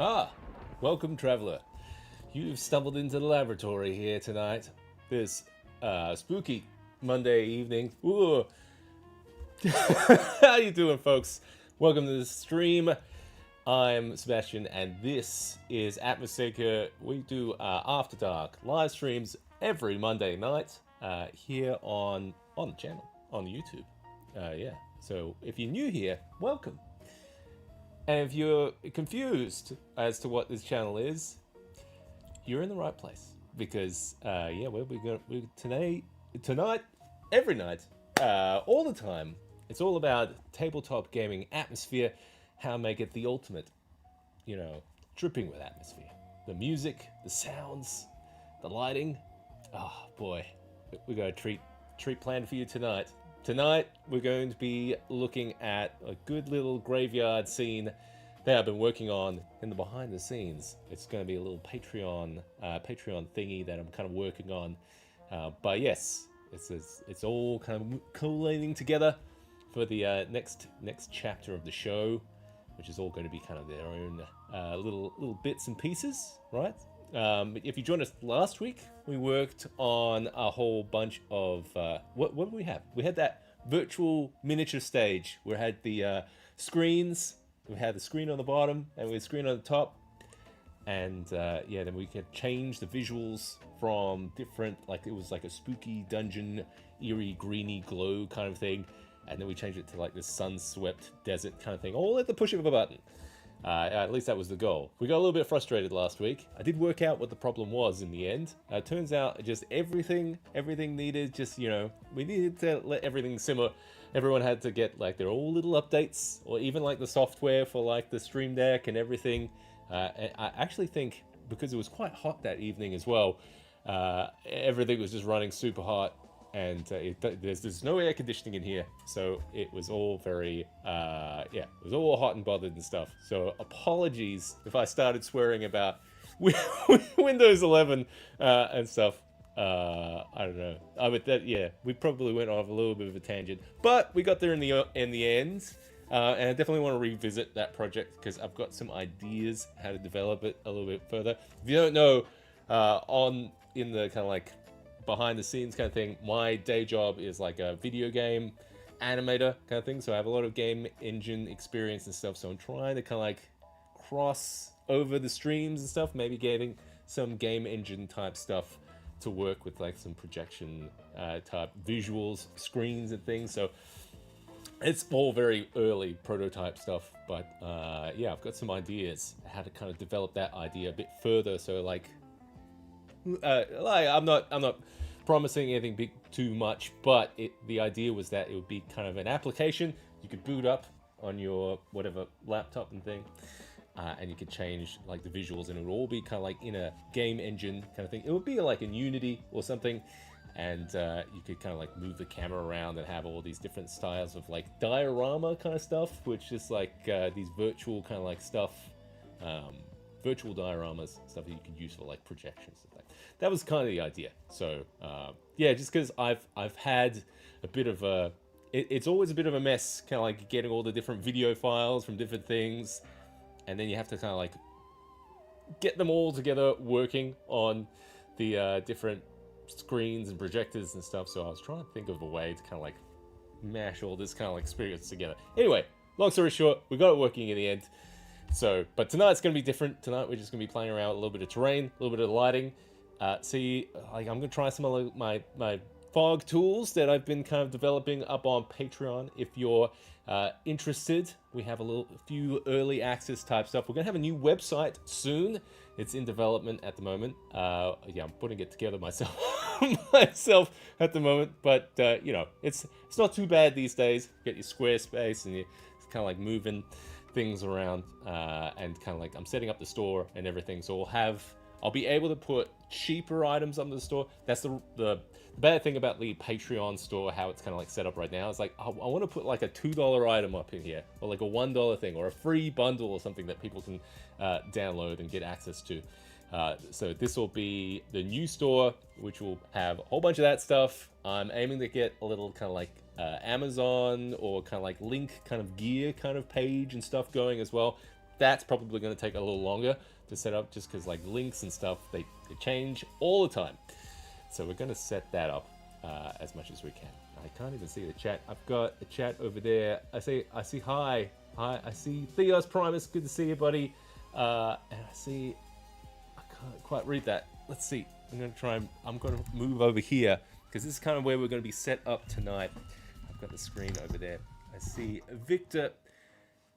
Ah, welcome, traveler. You've stumbled into the laboratory here tonight. This spooky Monday evening. Ooh. How you doing, folks? Welcome to the stream. I'm Sebastian, and this is Atmoseeker. We do After Dark live streams every Monday night here on the channel, on YouTube. Yeah, so if you're new here, welcome. And if you're confused as to what this channel is, you're in the right place. Because, yeah, tonight, every night, all the time, it's all about tabletop gaming atmosphere, how make it the ultimate, dripping with atmosphere. The music, the sounds, the lighting. Oh, boy, we got a treat planned for you tonight. Tonight, we're going to be looking at a good little graveyard scene that I've been working on in the behind the scenes. It's going to be a little Patreon thingy that I'm kind of working on. But yes, it's all kind of collating together for the next chapter of the show, which is all going to be kind of their own little bits and pieces, right? If you joined us last week, we worked on a whole bunch of what did we have? We had that virtual miniature stage. We had the screens. We had the screen on the bottom and we had the screen on the top. And yeah, then we could change the visuals from different, like it was like a spooky dungeon, eerie, greeny glow kind of thing. And then we changed it to like this sun-swept desert kind of thing, all at the push of a button. At least that was the goal. We got a little bit frustrated last week. I did work out what the problem was in the end. It turns out just everything needed, just, we needed to let everything simmer. Everyone had to get like their own little updates, or even like the software for like the Stream Deck and everything. And I actually think because it was quite hot that evening as well, everything was just running super hot. And there's no air conditioning in here, so it was all very, it was all hot and bothered and stuff. So apologies if I started swearing about Windows 11 and stuff. I don't know. We probably went off a little bit of a tangent, but we got there in the end. And I definitely want to revisit that project because I've got some ideas how to develop it a little bit further. If you don't know, in the kind of like behind the scenes kind of thing, my day job is like a video game animator kind of thing, so I have a lot of game engine experience and stuff, so I'm trying to kind of like cross over the streams and stuff, maybe getting some game engine type stuff to work with, like some projection type visuals, screens and things. So it's all very early prototype stuff, but yeah, I've got some ideas how to kind of develop that idea a bit further. So like I'm not promising anything big too much, but the idea was that it would be kind of an application you could boot up on your whatever laptop and thing, and you could change like the visuals, and it would all be kind of like in a game engine kind of thing. It would be like in Unity or something, and you could kind of like move the camera around and have all these different styles of like diorama kind of stuff, which is like these virtual kind of like stuff. Virtual dioramas, stuff that you could use for like projections and things. That was kind of the idea. So yeah, just because I've had a bit of a, it's always a bit of a mess, kind of like getting all the different video files from different things, and then you have to kind of like get them all together working on the different screens and projectors and stuff. So I was trying to think of a way to kind of like mash all this kind of like experience together. Anyway, long story short, we got it working in the end. So, but tonight's going to be different. Tonight we're just going to be playing around with a little bit of terrain, a little bit of lighting. See, like I'm going to try some of my fog tools that I've been kind of developing up on Patreon. If you're interested, we have a few early access type stuff. We're going to have a new website soon. It's in development at the moment. Yeah, I'm putting it together myself at the moment. But, it's not too bad these days. You get your Squarespace and you're kind of like moving things around, and kind of like I'm setting up the store and everything, so I'll be able to put cheaper items on the store. That's the bad thing about the Patreon store, how it's kind of like set up right now. It's like I want to put like a $2 item up in here, or like a $1 thing, or a free bundle or something that people can download and get access to. So this will be the new store, which will have a whole bunch of that stuff. I'm aiming to get a little kind of like Amazon or kind of like link kind of gear kind of page and stuff going as well. that's probably going to take a little longer to set up, just because like links and stuff, they change all the time. So we're going to set that up as much as we can. I can't even see the chat. I've got a chat over there. I see hi. I see Theos Primus. Good to see you, buddy. And I can't quite read that. Let's see. I'm going to move over here, because this is kind of where we're going to be set up tonight. I've got the screen over there. I see Victor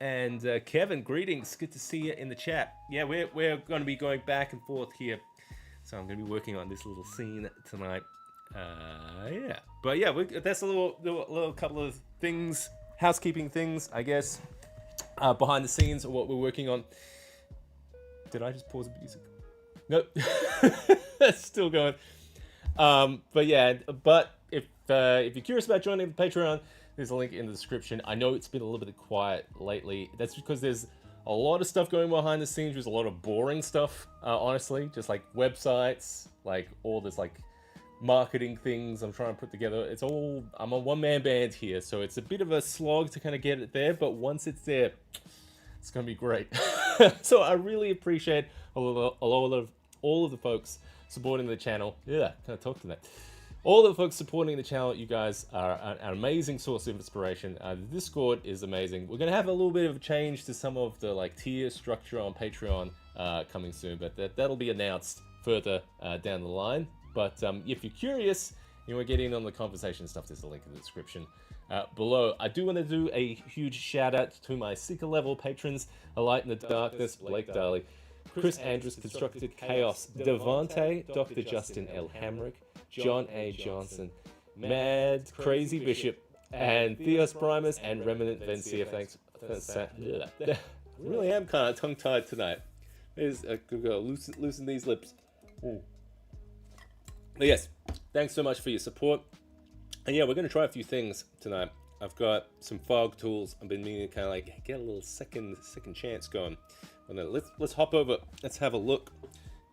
and Kevin. Greetings. Good to see you in the chat. Yeah, we're going to be going back and forth here. So I'm going to be working on this little scene tonight. Yeah. But yeah, that's a little couple of things, housekeeping things, I guess, behind the scenes of what we're working on. Did I just pause the music? Nope. That's still going. But yeah, if you're curious about joining the Patreon, there's a link in the description. I know it's been a little bit quiet lately. That's because there's a lot of stuff going behind the scenes. There's a lot of boring stuff, honestly, just like websites, like all this like marketing things I'm trying to put together. I'm a one-man band here, so it's a bit of a slog to kind of get it there, but once it's there, it's gonna be great. So I really appreciate all of the folks supporting the channel. Yeah, can I talk to that? All the folks supporting the channel, you guys are an amazing source of inspiration. The Discord is amazing. We're gonna have a little bit of a change to some of the like tier structure on Patreon coming soon, but that'll be announced further down the line. But if you're curious, you want to get in on the conversation and stuff, there's a link in the description below. I do want to do a huge shout out to my Seeker level patrons: A Light in the Darkness, Blake Daly, Chris Andrews, Constructed Chaos, Devante, Dr. Justin L. Hamrick, John A. Johnson, Mad Crazy Bishop, and Theos Primus and Remnant Vencia. Thanks. Really am kind of tongue-tied tonight. Loosen these lips. Ooh. But yes, thanks so much for your support. And yeah, we're going to try a few things tonight. I've got some fog tools. I've been meaning to kind of like get a little second chance going. And then let's hop over. Let's have a look.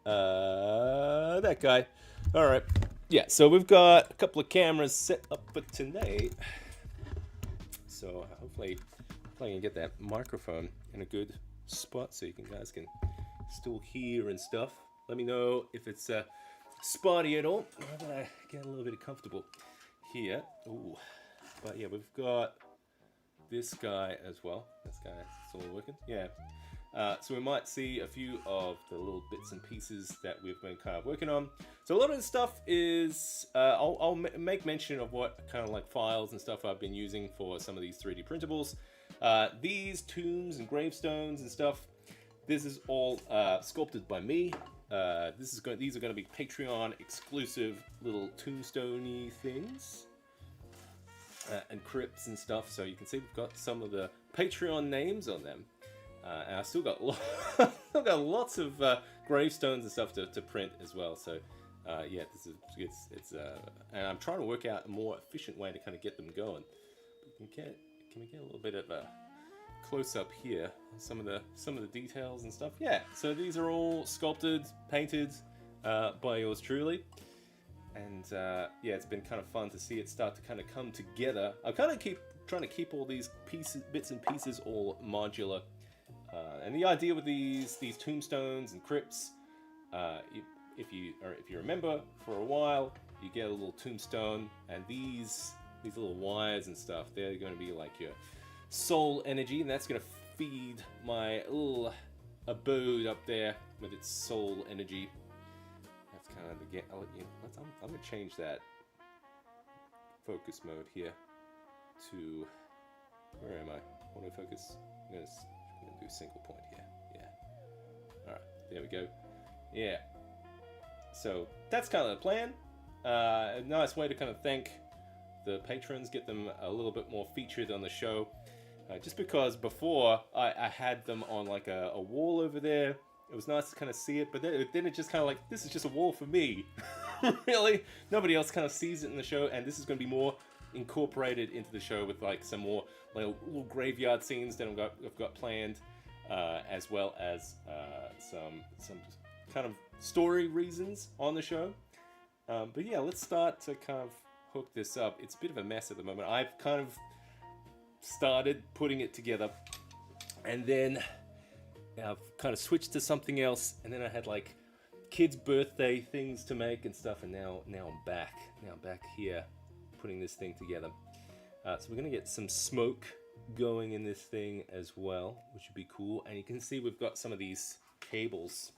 That guy. All right. Yeah, so we've got a couple of cameras set up for tonight. So hopefully I can get that microphone in a good spot so you guys can still hear and stuff. Let me know if it's spotty at all. I'm gonna get a little bit comfortable here. Ooh. But yeah, we've got this guy as well. This guy, it's all working. Yeah. So we might see a few of the little bits and pieces that we've been kind of working on. So a lot of this stuff is, I'll make mention of what kind of like files and stuff I've been using for some of these 3D printables. These tombs and gravestones and stuff, this is all sculpted by me. These are going to be Patreon exclusive little tombstone-y things. And crypts and stuff, so you can see we've got some of the Patreon names on them. And I still got lots of gravestones and stuff to print as well. So yeah, and I'm trying to work out a more efficient way to kind of get them going. But can we get a little bit of a close up here on some of the details and stuff? Yeah. So these are all sculpted, painted by yours truly. And yeah, it's been kind of fun to see it start to kind of come together. I kind of trying to keep all these bits and pieces all modular. And the idea with these tombstones and crypts, if you remember, for a while you get a little tombstone, and these little wires and stuff, they're going to be like your soul energy, and that's going to feed my little abode up there with its soul energy. That's kind of the I'm going to change that focus mode here to, where am I? Autofocus. I'm going to do single point here. Yeah. All right. There we go. Yeah. So that's kind of the plan. A nice way to kind of thank the patrons, get them a little bit more featured on the show. Just because before I had them on like a wall over there. It was nice to kind of see it, but then it just kind of like, this is just a wall for me. Really? Nobody else kind of sees it in the show, and this is going to be more incorporated into the show with like some more like little graveyard scenes that I've got planned, as well as some kind of story reasons on the show. But yeah, let's start to kind of hook this up. It's a bit of a mess at the moment. I've kind of started putting it together, and then I've kind of switched to something else, and then I had like kids' birthday things to make and stuff, and now I'm back. Now I'm back here, putting this thing together. So we're gonna get some smoke going in this thing as well, which would be cool. And you can see we've got some of these cables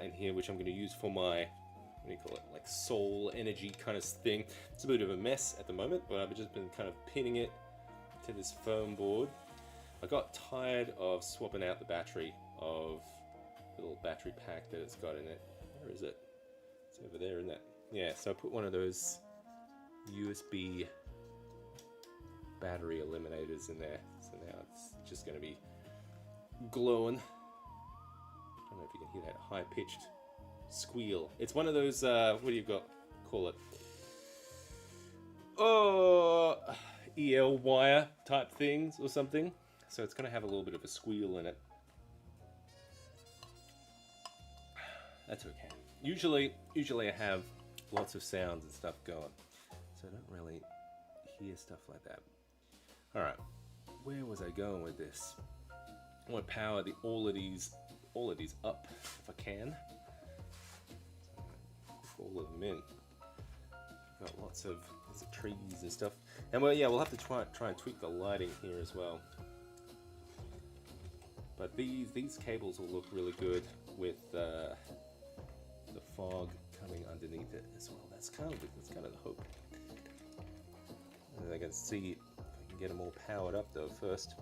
in here, which I'm gonna use for my, what do you call it, like soul energy kind of thing. It's a bit of a mess at the moment, but I've just been kind of pinning it to this foam board. I got tired of swapping out the battery of the little battery pack that it's got in it. Where is it? It's over there, isn't it? Yeah, so I put one of those USB battery eliminators in there. So now it's just going to be glowing. I don't know if you can hear that high-pitched squeal. It's one of those, what do you call it? Oh, EL wire type things or something. So it's going to have a little bit of a squeal in it. That's okay. Usually I have lots of sounds and stuff going, so I don't really hear stuff like that. All right, where was I going with this? I want to power all of these up if I can. So all of them in. Got lots of trees and stuff, and well, yeah, we'll have to try and tweak the lighting here as well. But these cables will look really good with the fog coming underneath it as well. That's kind of the hope. And I can see if I can get them all powered up though first.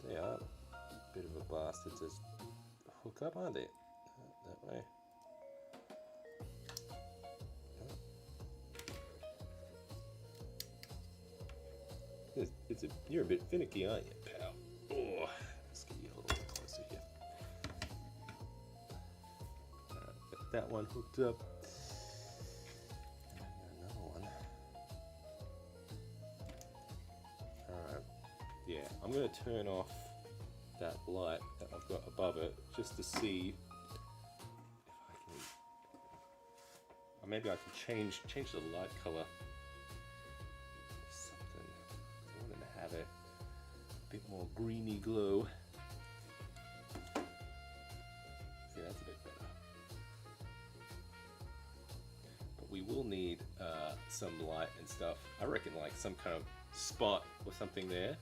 They are a bit of a bastard to hook up, aren't they? That way. You're a bit finicky, aren't you, pal? Oh, let's get you a little bit closer here. Got that one hooked up. And another one. Alright. Yeah, I'm going to turn off that light that I've got above it just to see if I can. Or maybe I can change the light color. Have a bit more greeny glow. See, that's a bit better. But we will need some light and stuff. I reckon like some kind of spot or something there.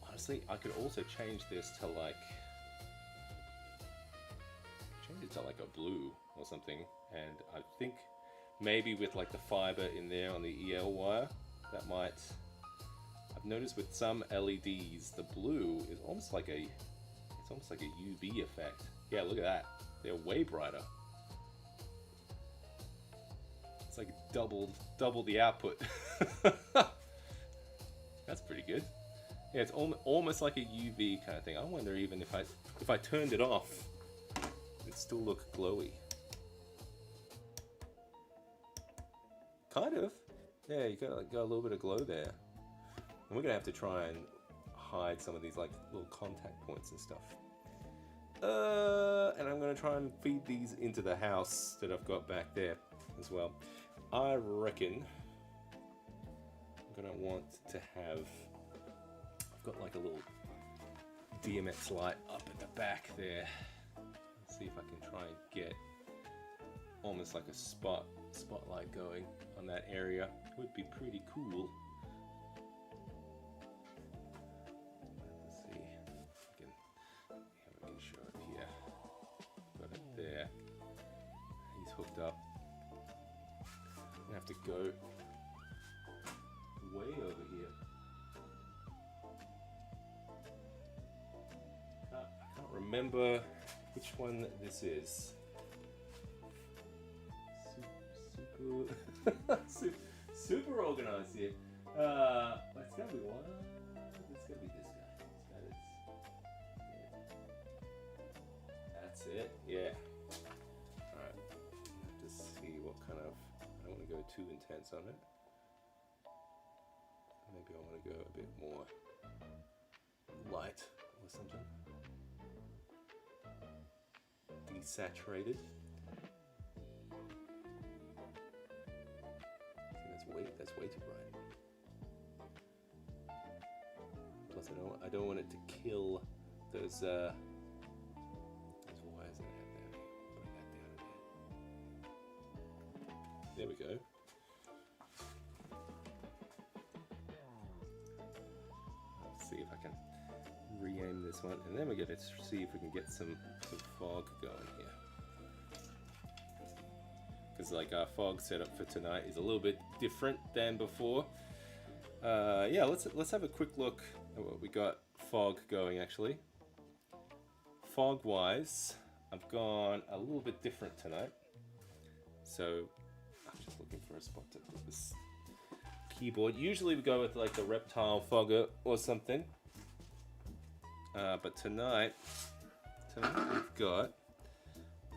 Honestly, I could also change this to like a blue or something, and I think maybe with like the fiber in there on the EL wire, that might. I've noticed with some LEDs, the blue is almost like a UV effect. Yeah, look at that. They're way brighter. It's like double the output. That's pretty good. Yeah, it's almost like a UV kind of thing. I wonder even if I turned it off, it'd still look glowy. Kind of. Yeah, you got a little bit of glow there. And we're gonna have to try and hide some of these like little contact points and stuff. And I'm gonna try and feed these into the house that I've got back there as well. I reckon I'm gonna want to have. I've got like a little DMX light up at the back there. Let's see if I can try and get almost like a spotlight going on that area. Would be pretty cool. Let's see if we can show it here. Got it there. He's hooked up. I'm gonna have to go way over here. I can't remember which one this is. Super organized here. It's gotta be one. It's gotta be this guy. That's it. Yeah. All right. Have to see what kind of. I don't want to go too intense on it. Maybe I want to go a bit more light or something. Desaturated. That's way too bright. Plus, I don't want it to kill those wires that I have there. Put that down there. There we go. Let's see if I can re-aim this one, and then we're going to see if we can get some fog going here. Because like our fog setup for tonight is a little bit different than before. Yeah, let's have a quick look at what we got fog going actually. Fog wise, I've gone a little bit different tonight. So I'm just looking for a spot to put this keyboard. Usually we go with like the reptile fogger or something. But tonight we've got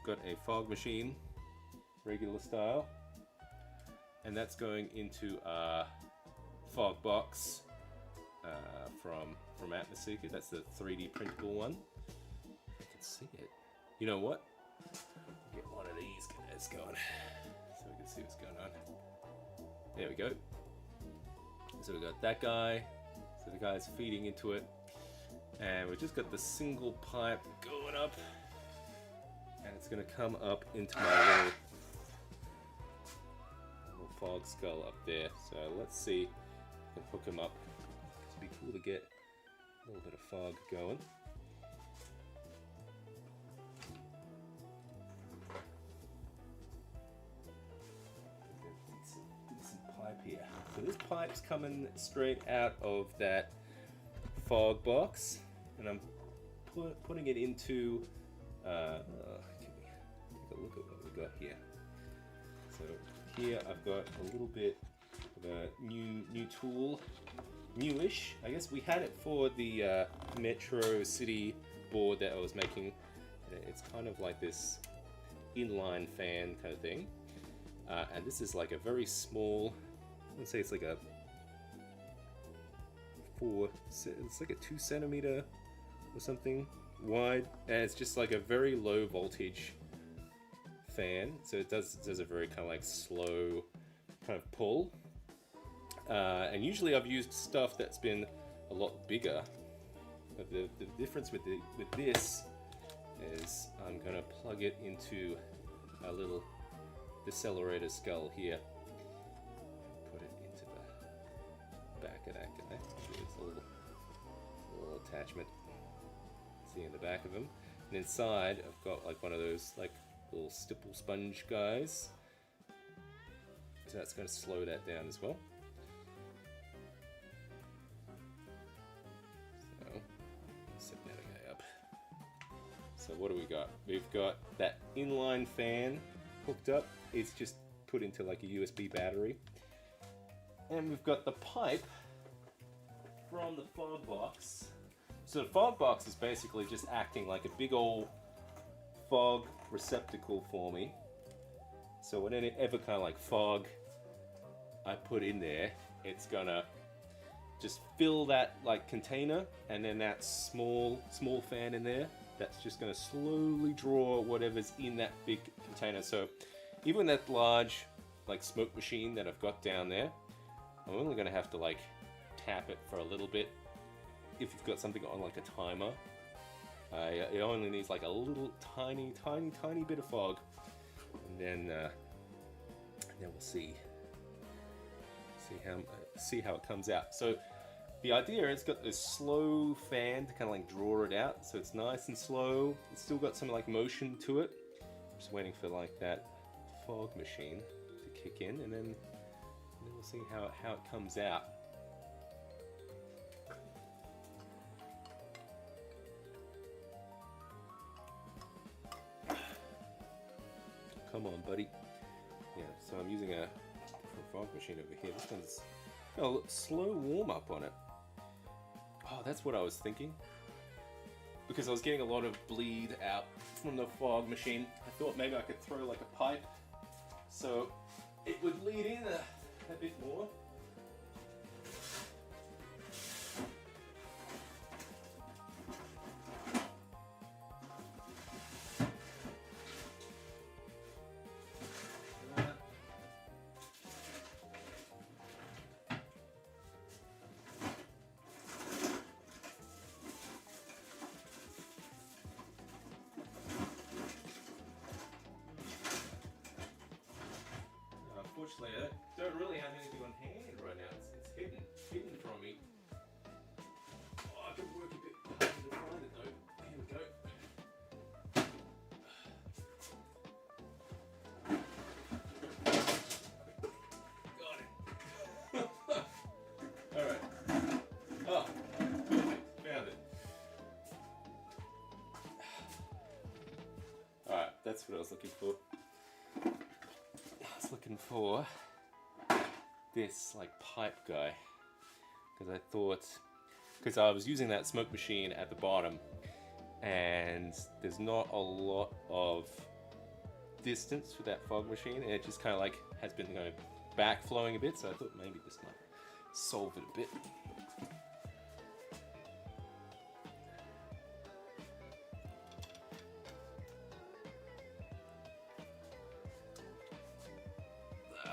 a fog machine, regular style, and that's going into a fog box from Atmoseeker. That's the 3D printable one. I can see it. You know what? Get one of these guys going so we can see what's going on. There we go. So we got that guy. So the guy's feeding into it. And we've just got the single pipe going up, and it's going to come up into my little fog skull up there. So let's see if we can hook him up. It'd be cool to get a little bit of fog going. Decent pipe here. So this pipe's coming straight out of that fog box, and I'm putting it into take a look at what we got here. So here I've got a little bit of a new tool, newish. I guess we had it for the Metro City board that I was making. It's kind of like this inline fan kind of thing, and this is like a very small, let's say it's like a it's like a 2 centimeter or something wide, and it's just like a very low voltage fan, so it does a very kind of like slow kind of pull, and usually I've used stuff that's been a lot bigger, but the difference with this is I'm gonna plug it into a little decelerator skull here. Put it into the back of that guy. It's a little attachment. See in the back of him. And inside I've got like one of those like little stipple sponge guys. So that's going to slow that down as well. So set that guy up. So what do we got? We've got that inline fan hooked up. It's just put into like a USB battery. And we've got the pipe from the fog box. So the fog box is basically just acting like a big old fog receptacle for me. So whenever kind of like fog I put in there, it's gonna just fill that like container, and then that small fan in there, that's just gonna slowly draw whatever's in that big container. So even that large like smoke machine that I've got down there, I'm only gonna have to like tap it for a little bit. If you've got something on like a timer, it only needs like a little tiny bit of fog, and then we'll see how it comes out. So the idea is, it's got this slow fan to kind of like draw it out, so it's nice and slow. It's still got some like motion to it. I'm just waiting for like that fog machine to kick in, and then we'll see how it comes out. Come on, buddy. Yeah, so I'm using a fog machine over here. This one's got a slow warm up on it. Oh, that's what I was thinking. Because I was getting a lot of bleed out from the fog machine, I thought maybe I could throw like a pipe so it would lead in a bit more. honestly, I don't really have anything on hand right now. It's hidden from me. Oh, I can work a bit harder to find it though. Here we go. Got it. Alright. Oh, perfect. Found it. Alright, that's what I was looking for. I was looking for this like pipe guy because I was using that smoke machine at the bottom and there's not a lot of distance for that fog machine and it just kind of like has been going backflowing a bit, so I thought maybe this might solve it a bit.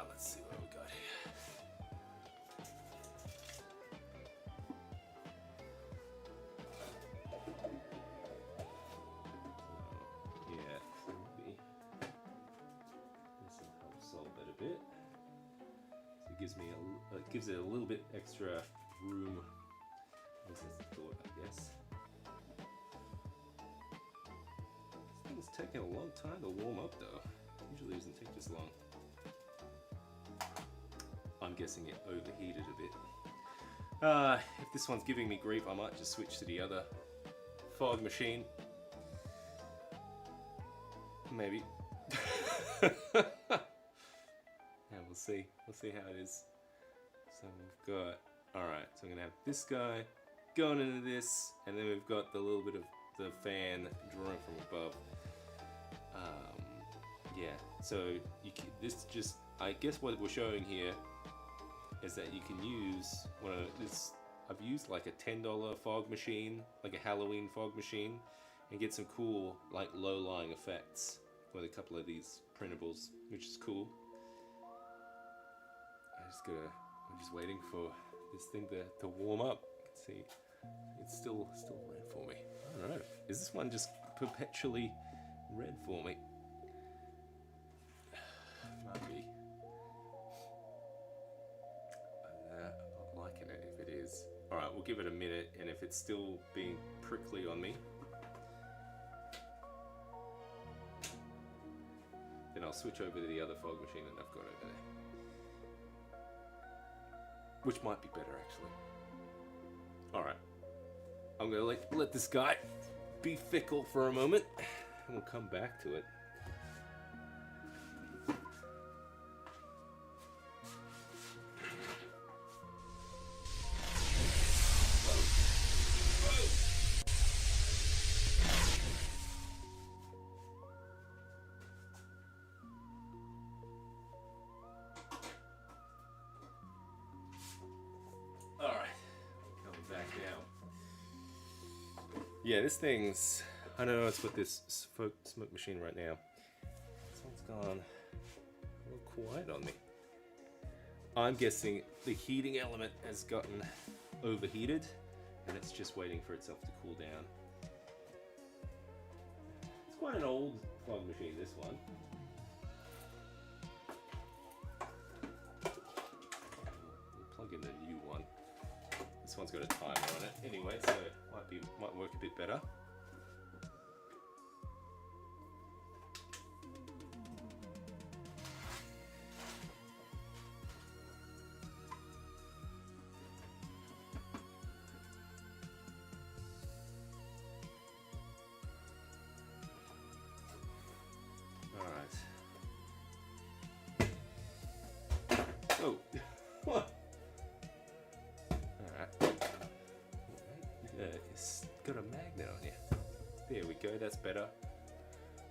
Let's see what we got here. Yeah, so maybe this will help solve it a bit. So it gives it a little bit extra room. This is the thought, I guess. This thing's taking a long time to warm up, though. Usually it doesn't take this long. I'm guessing it overheated a bit. If this one's giving me grief, I might just switch to the other fog machine. Maybe. Yeah, we'll see. We'll see how it is. So we've got, alright, so I'm gonna have this guy going into this, and then we've got the little bit of the fan drawing from above. Yeah, so this just, I guess what we're showing here is that you can use one of this. I've used like a $10 fog machine, like a Halloween fog machine, and get some cool like low-lying effects with a couple of these printables, which is cool. I'm just waiting for this thing to warm up. You can see it's still red for me. I don't know. Is this one just perpetually red for me? Might be. I'm not liking it if it is. Alright, we'll give it a minute, and if it's still being prickly on me, then I'll switch over to the other fog machine that I've got over there. Which might be better, actually. Alright. I'm gonna let this guy be fickle for a moment, and we'll come back to it. Yeah, this thing's, I don't know what's with this smoke machine right now. This one's gone a little quiet on me. I'm guessing the heating element has gotten overheated and it's just waiting for itself to cool down. It's quite an old fog machine, this one. We'll plug in the new one. This one's got a timer on it anyway, so it might work a bit better. All right. Oh, what? It's got a magnet on you. There we go, that's better.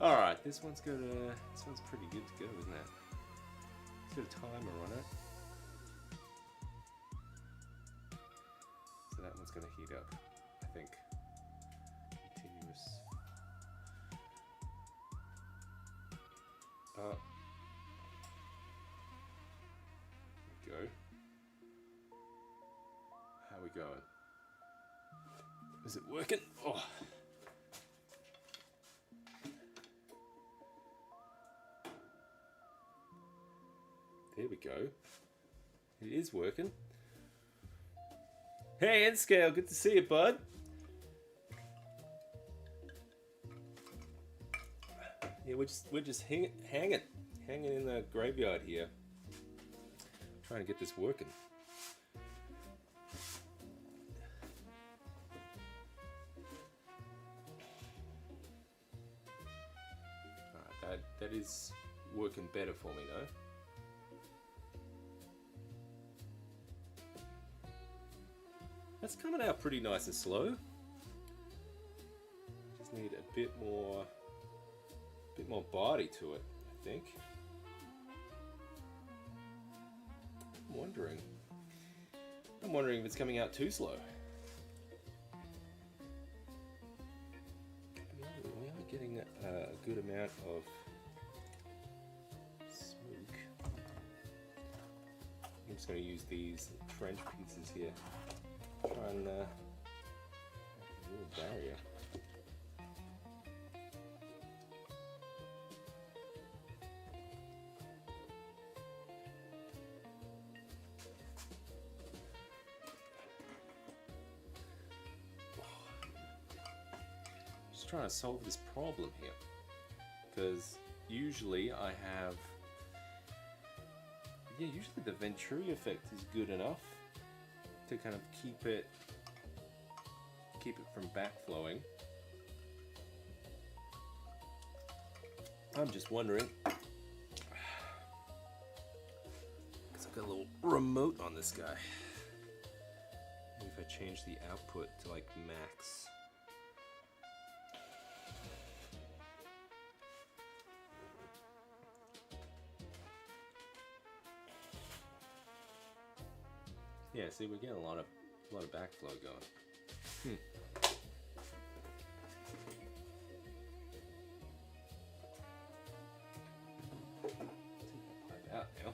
Alright, this one's pretty good to go, isn't it? It's got a timer on it. So that one's gonna heat up, I think. Continuous. There we go. How are we going? Is it working? Oh. Here we go. It is working. Hey, N-Scale, good to see you, bud. Yeah, we're just hanging in the graveyard here, trying to get this working. All right, that is working better for me though. That's coming out pretty nice and slow. Just need a bit more body to it, I think. I'm wondering if it's coming out too slow. We are getting a good amount of smoke. I'm just going to use these trench pieces here. Try and a little barrier. Just trying to solve this problem here, because usually I have, usually the Venturi effect is good enough to kind of keep it from backflowing. I'm just wondering, because I've got a little remote on this guy. Maybe if I change the output to like max. Yeah, see, we're getting a lot of backflow going. Pipe out now.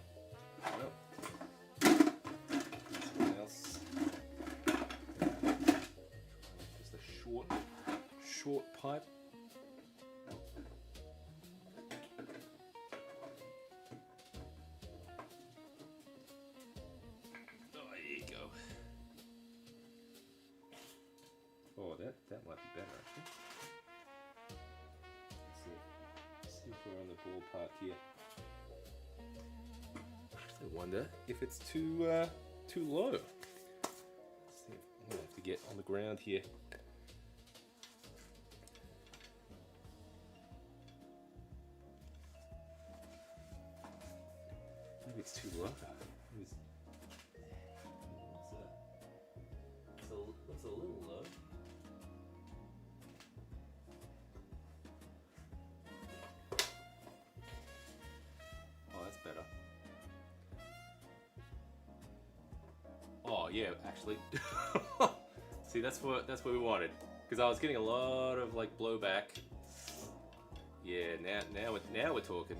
Nope. Something else. Just a short pipe. Oh, that might be better actually. Let's see if we're on the ballpark here. I wonder if it's too low. Let's see if I'm gonna have to get on the ground here. Maybe it's too low. It's a little low. Better. Oh yeah, actually. See, that's what we wanted, because I was getting a lot of like blowback. Yeah, now we're talking.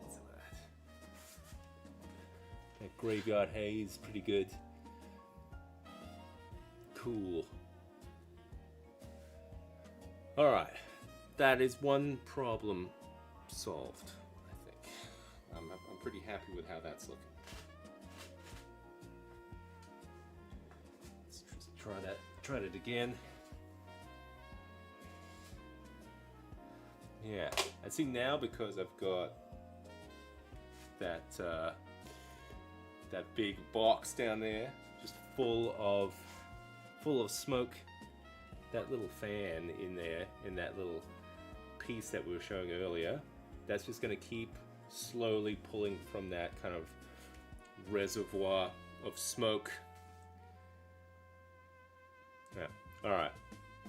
Some of that graveyard haze, pretty good. Cool. All right, that is one problem solved, I think. I'm pretty happy with how that's looking. Let's just try that again. Yeah, I see now, because I've got that big box down there, just full of smoke. That little fan in there, in that little piece that we were showing earlier, that's just going to keep slowly pulling from that kind of reservoir of smoke. Yeah. All right,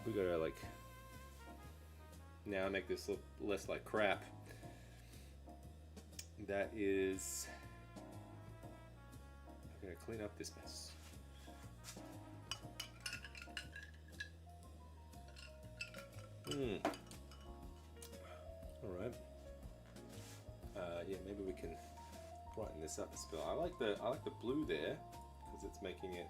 we gotta like now make this look less like crap. That is, I'm gonna clean up this mess. All right. Yeah, maybe we can brighten this up a bit. I like the blue there, because it's making it.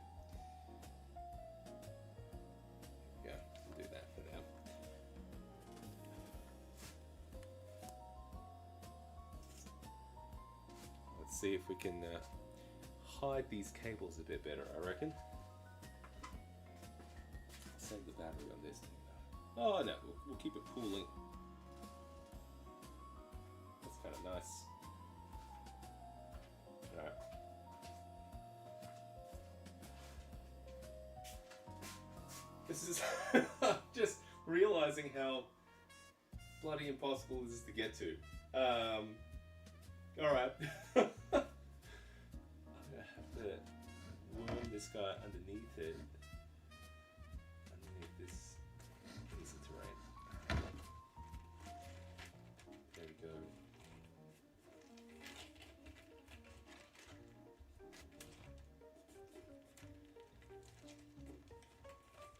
see if we can hide these cables a bit better, I reckon. Save the battery on this thing though. Oh no, we'll keep it cooling. That's kind of nice. Alright. This is just realizing how bloody impossible this is to get to. Alright. I'm gonna have to worm this guy underneath it. Underneath this piece of terrain. There we go.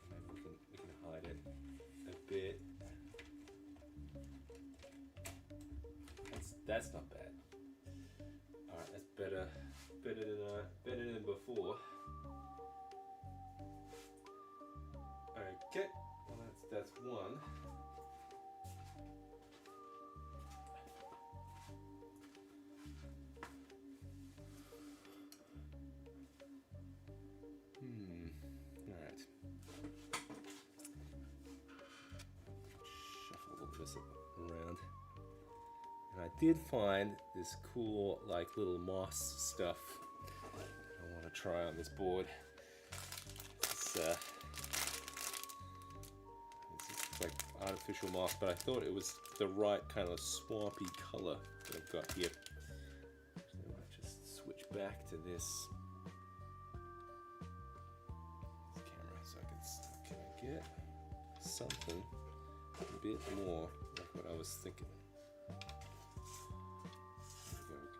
Maybe we can hide it a bit. That's not bad. All right, that's better than before. Okay, well that's one. All right. Shuffle all this around. And I did find this cool, like, little moss stuff I want to try on this board. This is like artificial moss, but I thought it was the right kind of swampy color that I've got here. So I might just switch back to this camera so I can get something a bit more like what I was thinking.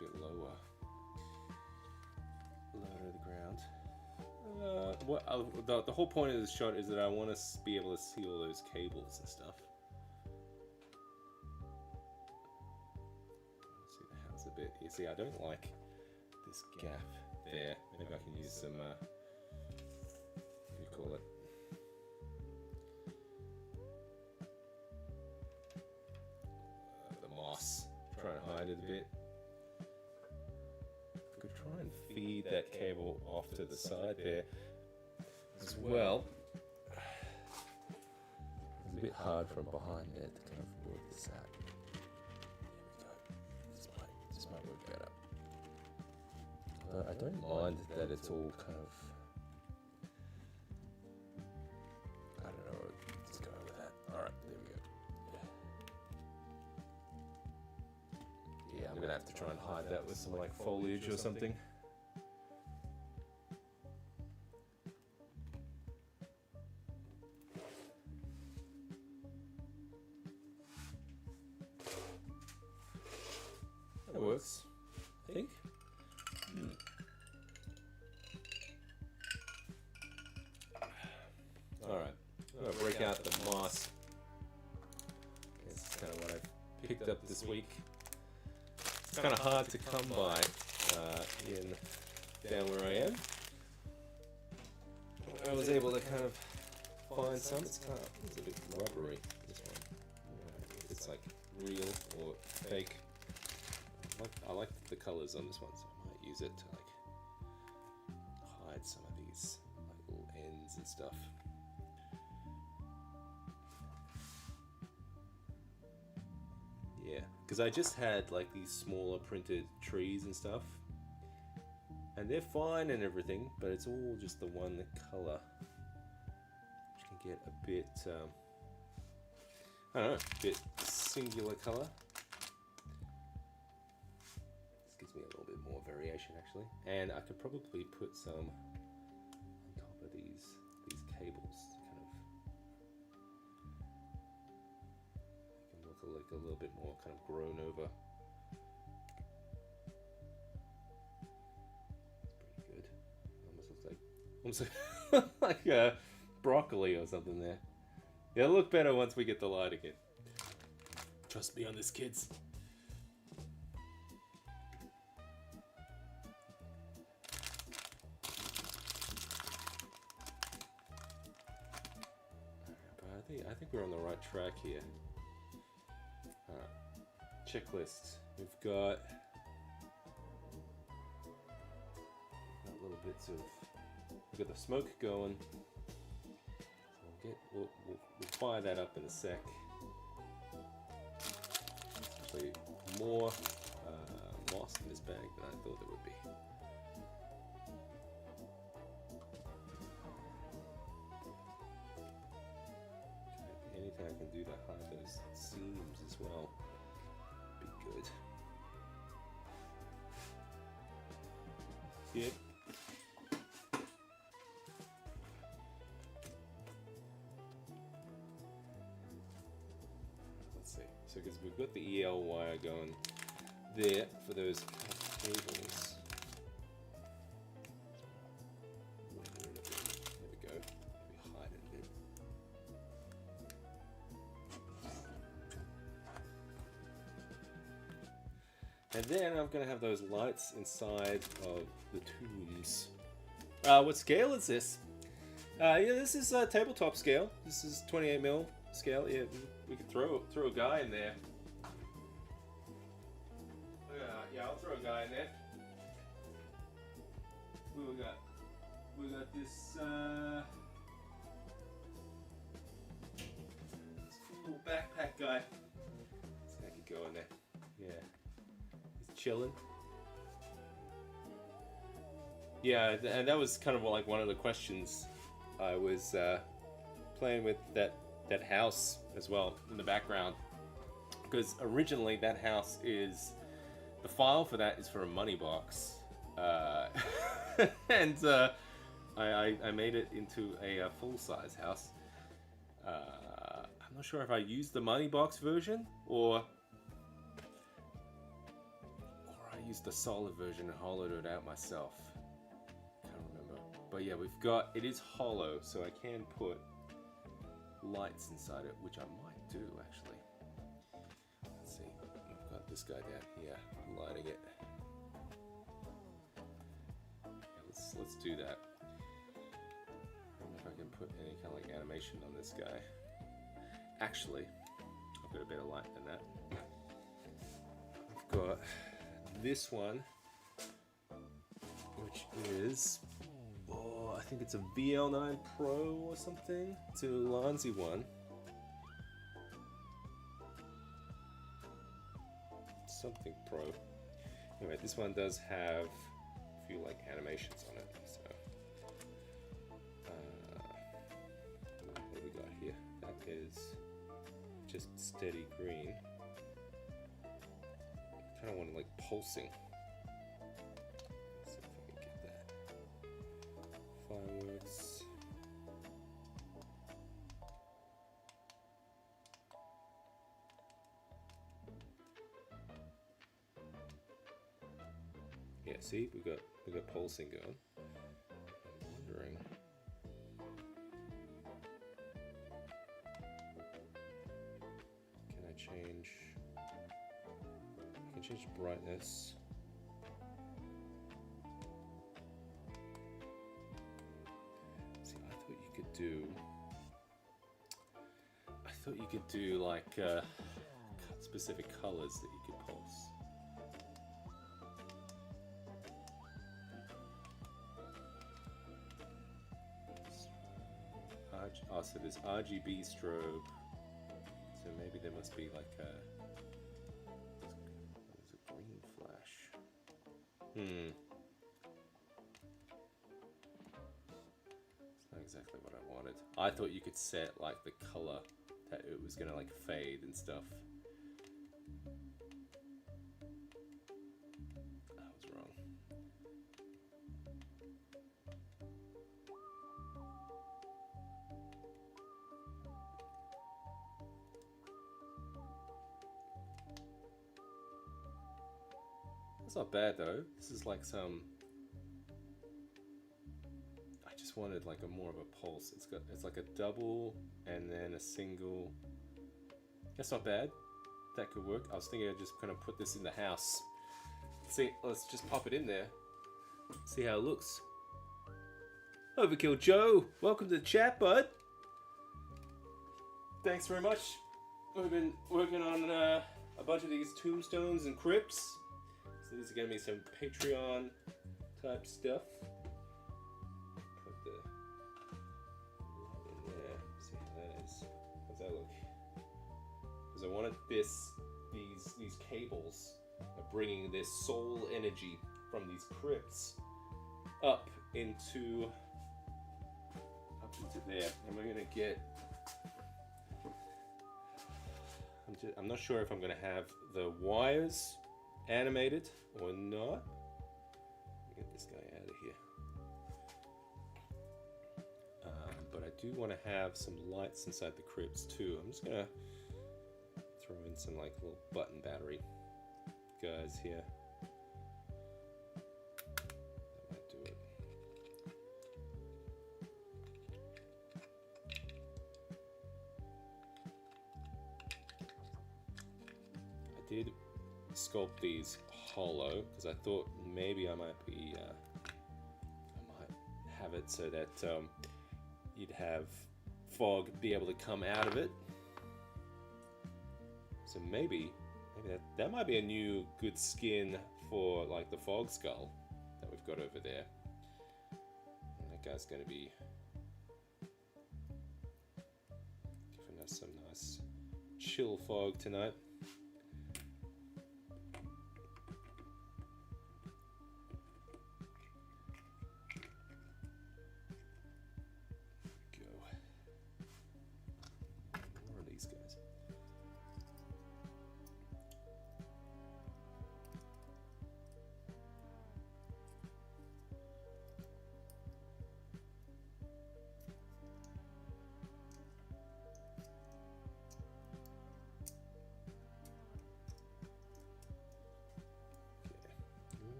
Bit lower to the ground. The whole point of this shot is that I want to be able to see all those cables and stuff. See the house a bit. You see, I don't like this gap there. Maybe I can use some. What do you call it? The moss. Try and hide it a bit. Could try and feed that cable off to the side there as well. It's a bit hard from behind there to kind of work this out. There we go. This might work better. I don't mind that it's all kind of. I don't know. Let's go with that. All right, there we go. Yeah, I'm gonna have to try and hide that with some like foliage or something. That works, I think. Alright, I'm gonna break out the moss. This is kind of what I picked up this week. It's kind of hard to come by down where I am. I was able to kind of find some. It's a bit rubbery, this one. It's like real or fake. I like the colors on this one, so I might use it to like hide some of these like little ends and stuff. Yeah, because I just had like these smaller printed trees and stuff, and they're fine and everything, but it's all just the one color, which can get a bit, I don't know, a bit singular color. This gives me a little bit more variation actually, and I could probably put some on top of these cables to kind of make them look like a little bit more kind of grown over. It's pretty good. Almost looks like broccoli or something there. Yeah, it'll look better once we get the light again. Trust me on this, kids. But I think we're on the right track here. Alright. Checklist. We've got bits of, we've got the smoke going. So we'll fire that up in a sec. Actually, more moss in this bag than I thought there would be. Anything I can do to hide those seams as well be good. Yep. Let's see. So because we've got the EL wire going there for those cables. There we go. Maybe hide it a bit. And then I'm going to have those lights inside of the tombs. What scale is this? Yeah, this is tabletop scale. This is 28mm scale. Yeah, we could throw a guy in there. Yeah, I'll throw a guy in there. What we got? We got this cool backpack guy. This guy could go in there. Yeah. Chilling. Yeah, and that was kind of like one of the questions. I was playing with that house as well in the background, because originally that house is, the file for that is for a money box, and I made it into a full-size house. I'm not sure if I used the money box version or I used the solid version and hollowed it out myself. Can't remember. But yeah, it is hollow, so I can put lights inside it, which I might do actually. Let's see. I've got this guy down here, lighting it. Yeah, let's do that. I don't know if I can put any kind of like animation on this guy. Actually, I've got a better light than that. I've got this one, which is, I think it's a VL9 Pro or something. It's a Lanzi one. Something Pro. Anyway, this one does have a few like animations on it. So, what do we got here? That is just steady green. I kind of want to like pulsing. Let's see if I can get that. Fireworks. Yeah, see, we got pulsing going. I'm wondering. Can I change? Change brightness. See, I thought you could do like specific colors that you could pulse. So there's RGB strobe. So maybe there must be like a green flash. It's not exactly what I wanted. I thought you could set like the color that it was gonna like fade and stuff. I was wrong. It's not bad though. This is like some. I just wanted like a more of a pulse. It's like a double and then a single. That's not bad. That could work. I was thinking of just kind of put this in the house. See, let's just pop it in there. See how it looks. Overkill Joe, welcome to the chat, bud. Thanks very much. We've been working on a bunch of these tombstones and crypts. So these are going to be some Patreon type stuff. guys. How's that look? Because I wanted these cables are bringing this soul energy from these crypts up into there, and we're gonna get. I'm not sure if I'm gonna have the wires animated or not. Let me get this guy out of here. But I do want to have some lights inside the crypts too. I'm just gonna throw in some like little button battery guys here. That might do it. I did sculpt these hollow because I thought maybe I might have it so that you'd have fog be able to come out of it. So maybe that might be a new good skin for like the fog skull that we've got over there. And that guy's going to be giving us some nice chill fog tonight.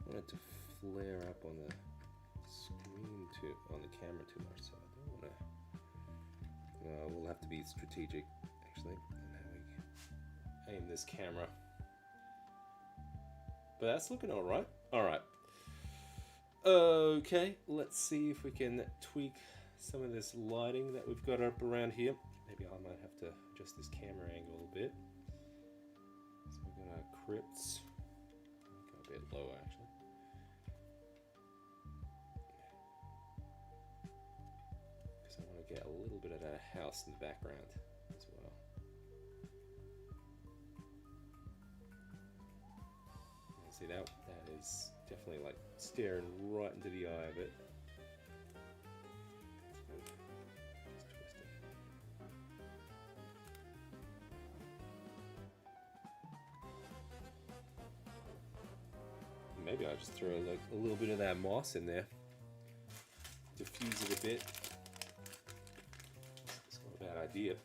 I wanted to flare up on the screen on the camera too much, so I don't want to. We'll have to be strategic, actually, in how we aim this camera. But that's looking all right. All right. Okay, let's see if we can tweak some of this lighting that we've got up around here. Maybe I might have to adjust this camera angle a little bit. So we've got our crypts. Go a bit lower, actually. Because I want to get a little bit of that house in the background as well. See, that is definitely like staring right into the eye of it. Just twist it. Maybe I'll just throw like a little bit of that moss in there, diffuse it a bit. It's not a bad idea.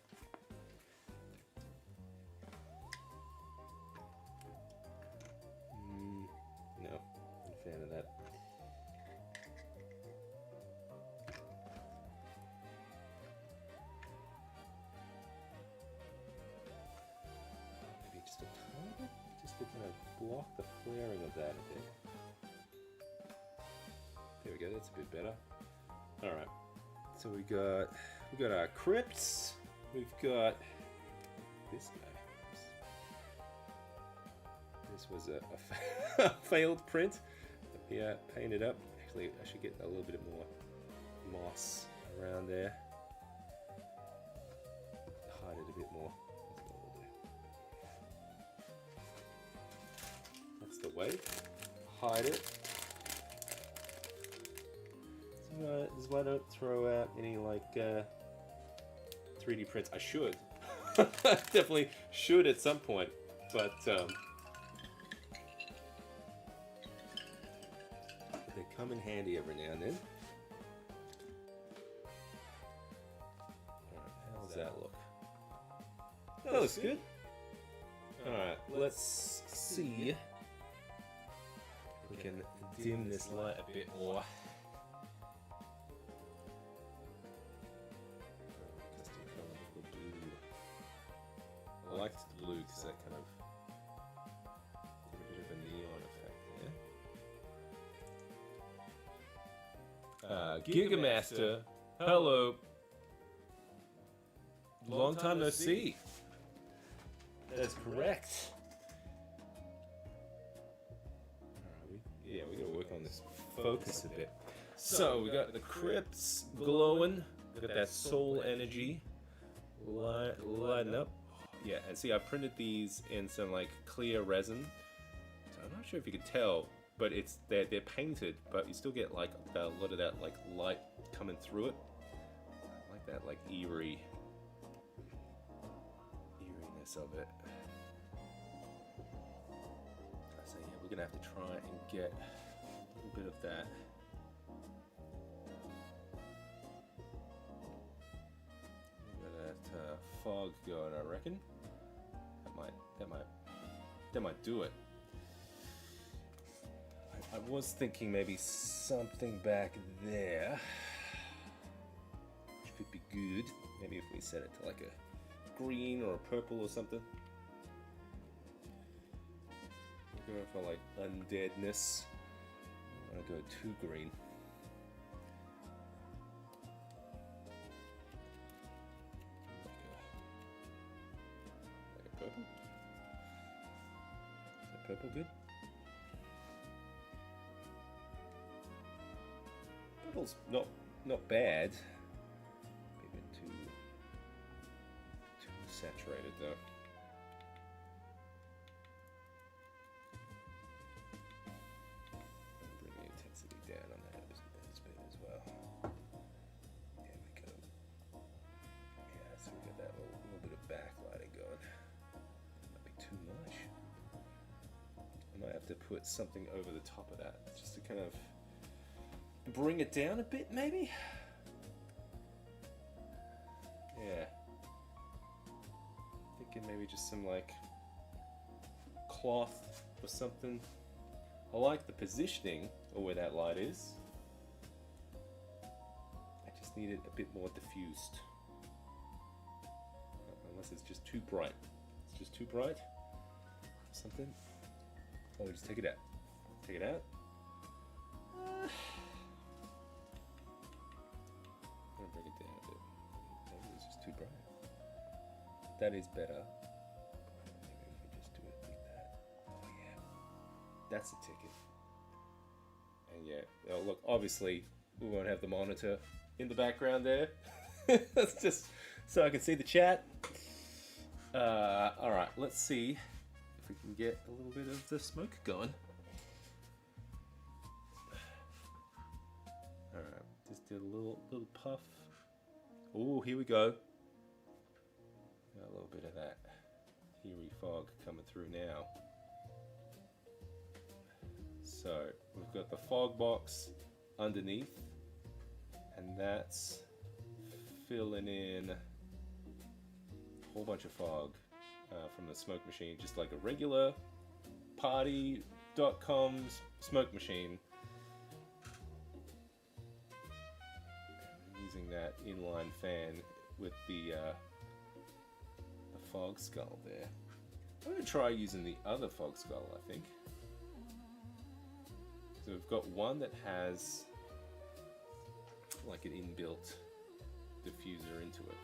Fan of that. Maybe just a tiny bit, just to kind of block the flaring of that a bit. There we go, that's a bit better. All right, so we got our crypts. We've got this guy. This was a failed print. Yeah, paint it up. Actually, I should get a little bit more moss around there. Hide it a bit more. That's the way. Hide it. So, this is why I don't throw out any like 3D prints. I should. Definitely should at some point, but they come in handy every now and then. Alright, how's that look? That looks good. Alright, let's see if we can dim this light a bit more. Custom color with the blue. I liked the blue because that kind of did a bit of a neon effect there. Gigamaster, hello. Long time no see. That is correct. focus a bit. So we got the crypts glowing, got that soul energy lighting up. Yeah, and see, I printed these in some like clear resin. So I'm not sure if you can tell, but they're painted, but you still get like a lot of that like light coming through it. I like that like eeriness of it. So yeah, we're gonna have to try and get a little bit of that. That fog going, I reckon. That might do it. I was thinking maybe something back there, which could be good. Maybe if we set it to like a green or a purple or something. I'm going for like undeadness. I want to go too green. Like a purple? Is that purple good? Purple's not bad. Maybe too saturated though. Bring the intensity down on that a bit as well. There we go. Yeah, so we got that little bit of backlighting going. Might be too much. I might have to put something over the top of that just to kind of bring it down a bit, maybe? Yeah. Thinking maybe just some like cloth or something. I like the positioning of where that light is. I just need it a bit more diffused. Unless it's just too bright. It's just too bright. Something. Oh, we just take it out. Take it out. Bring it down a bit. Maybe it's just too bright. That is better. Maybe if we just do it like that. Oh yeah, that's a ticket. And yeah, oh, look, obviously we won't have the monitor in the background there. That's just so I can see the chat. All right, let's see if we can get a little bit of the smoke going. All right, just did a little puff. Oh, here we go. Got a little bit of that eerie fog coming through now. So we've got the fog box underneath, and that's filling in a whole bunch of fog from the smoke machine, just like a regular party.com smoke machine. That inline fan with the fog skull there. I'm going to try using the other fog skull, I think. So we've got one that has like an inbuilt diffuser into it.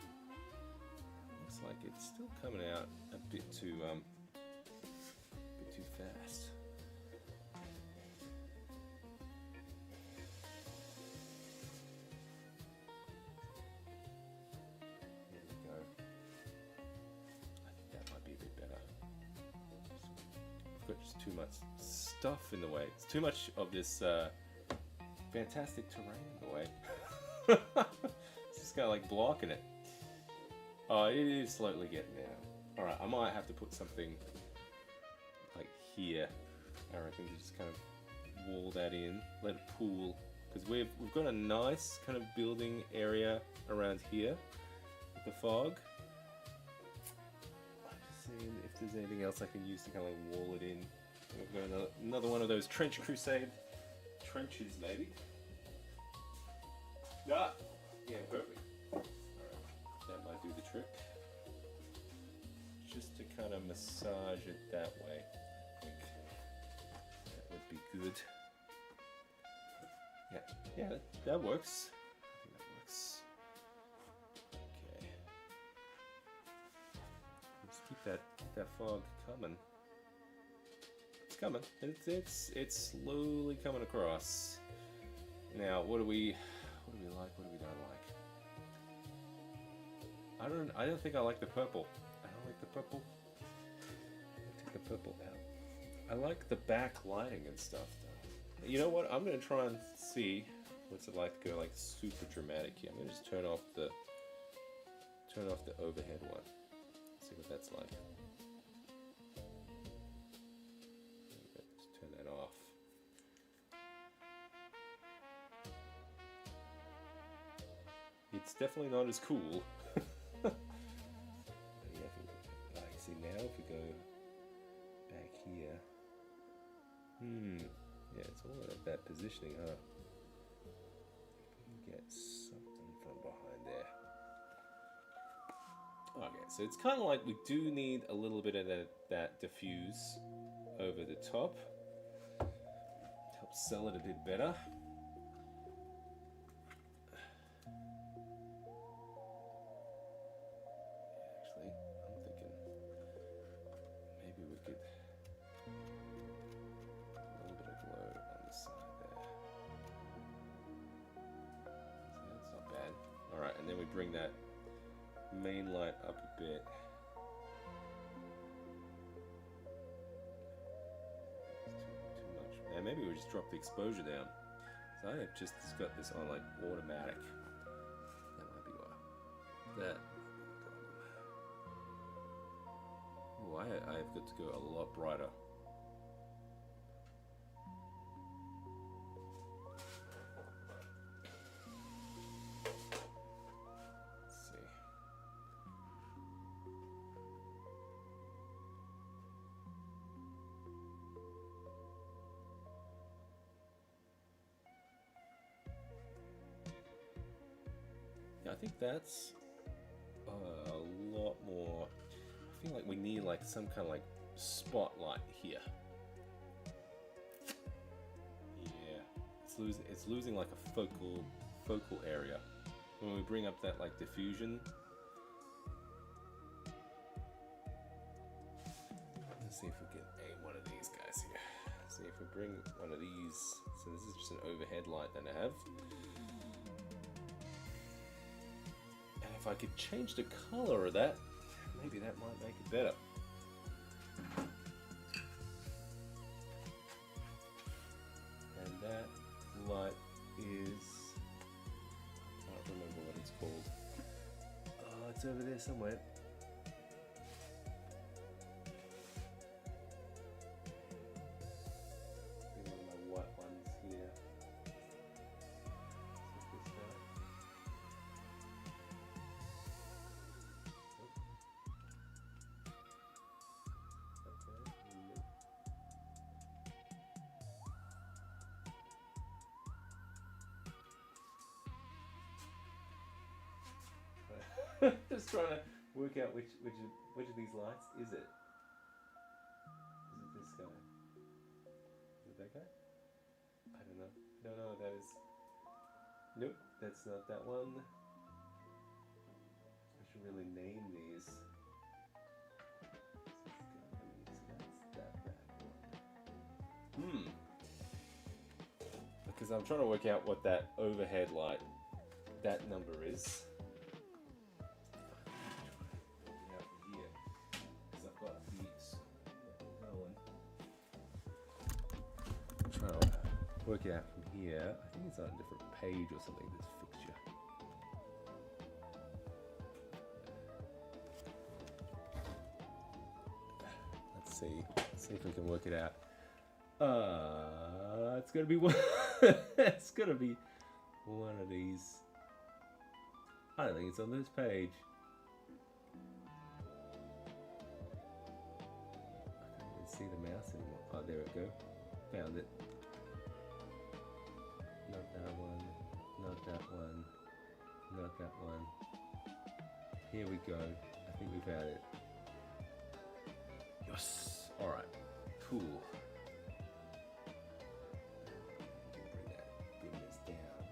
Looks like it's still coming out a bit too fast. Got just too much stuff in the way. It's too much of this fantastic terrain in the way. It's just kind of like blocking it. Oh, it is slowly getting there. Alright, I might have to put something like here. I reckon to just kind of wall that in, let it pool. Because we've got a nice kind of building area around here with the fog. Seeing if there's anything else I can use to kind of like wall it in. We've got another one of those Trench Crusade trenches, maybe. Ah, yeah, perfect. Alright, that might do the trick. Just to kind of massage it that way. I think that would be good. Yeah, that works. I think that works. Okay. Let's keep that fog coming. It's coming. It's slowly coming across. Now, what do we like? What do we don't like? I don't think I like the purple. I don't like the purple. I'll take the purple out. I like the back lighting and stuff though. You know what? I'm gonna try and see what's it like to go like super dramatic here. I'm gonna just turn off the overhead one. See what that's like. Just turn that off. It's definitely not as cool. But yeah, like see now if we go back here. Yeah, it's all about that positioning, huh? You can get something from behind there. Okay, so it's kind of like we do need a little bit of that diffuse over the top. Helps sell it a bit better. Actually, I'm thinking maybe we could a little bit of glow on the side there. So that's not bad. All right, and then we bring that main light up a bit. Too much. And maybe we just drop the exposure down. So I have just got this on like automatic. That might be why. That might be a problem. Oh, I have got to go a lot brighter. I think that's a lot more. I feel like we need like some kind of like spotlight here. Yeah, it's losing like a focal area when we bring up that like diffusion. Let's see if we can aim one of these guys here. See if we bring one of these. So this is just an overhead light that I have. If I could change the color of that, maybe that might make it better. And that light is, I can't remember what it's called. Oh, it's over there somewhere. One of my white ones here. Just trying to work out which of these lights is it. Is it this guy? Is it that guy? I don't know. No, that is. Nope, that's not that one. I should really name these. That's that one. Because I'm trying to work out what that overhead light, that number is. Work it out from here. I think it's on a different page or something, this fixture. Let's see if we can work it out. It's gonna be one. It's gonna be one of these. I don't think it's on this page. I can't even see the mouse anymore. Oh, there we go. Found it. Not that one, not that one, not that one. Here we go. I think we found it. Yes! Alright, cool. Bring this down.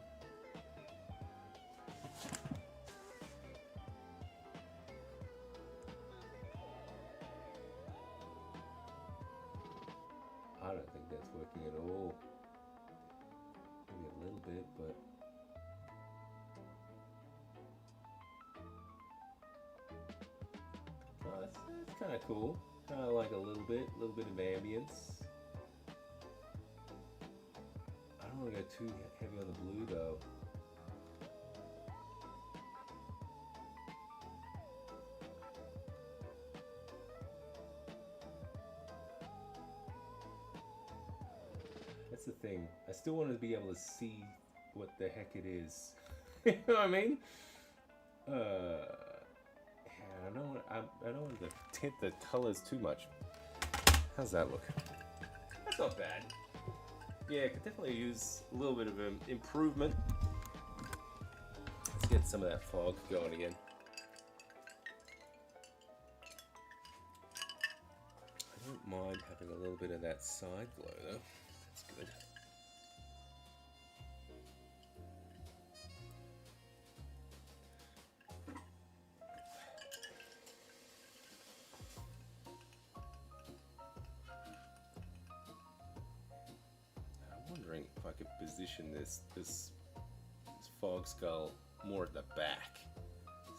I don't think that's working at all. Maybe a little bit. bit, but it's kind of cool. Kind of like a little bit of ambience. I don't want to go too heavy on the blue though. That's the thing. I still want to be able to see what the heck it is. You know what I mean? Yeah, I don't want to tint the colors too much. How's that look? That's not bad. Yeah, could definitely use a little bit of an improvement. Let's get some of that fog going again. I don't mind having a little bit of that side glow though. That's good. If I could position this fog skull more at the back,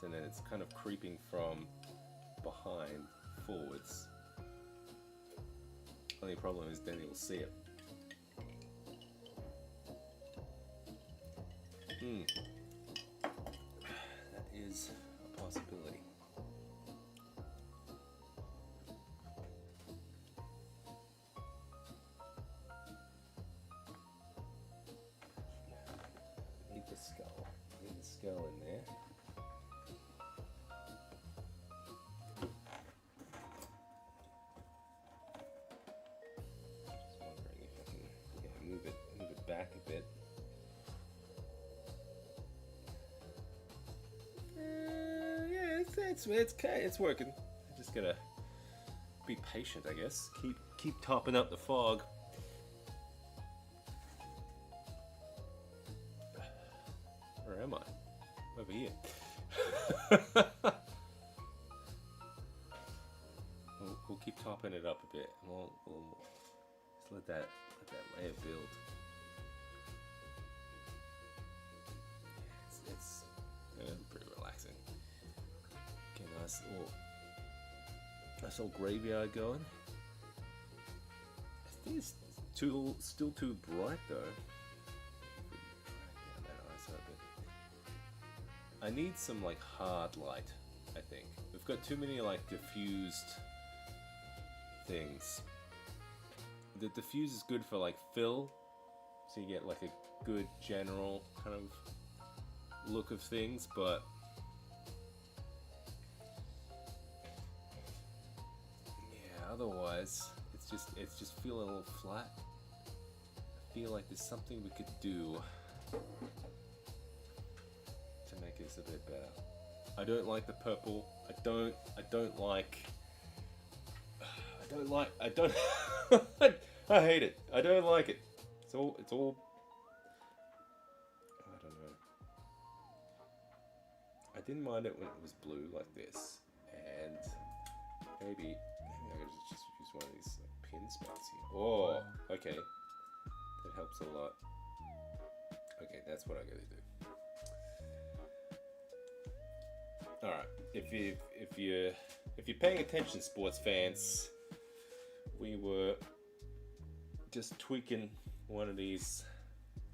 so then it's kind of creeping from behind forwards. Only problem is then you'll see it. That is a possibility. Skull in there. Just wondering if I can move it back a bit. Yeah, it's working. I'm just gonna be patient, I guess. Keep topping up the fog. Where am I? Over here. we'll keep topping it up a bit, and we'll just let that layer build. It's pretty relaxing. Okay, nice little graveyard going. I think it's still too bright though. I need some like hard light, I think. We've got too many like diffused things. The diffuse is good for like fill, so you get like a good general kind of look of things, but yeah, otherwise it's just feeling a little flat. I feel like there's something we could do make this a bit better. I don't like the purple. I don't like I hate it. I don't like it. It's all I don't know. I didn't mind it when it was blue like this, and maybe I could just use one of these like, pin spots here. Oh, okay. That helps a lot. Okay, that's what I gotta do. All right, if you're paying attention, sports fans, we were just tweaking one of these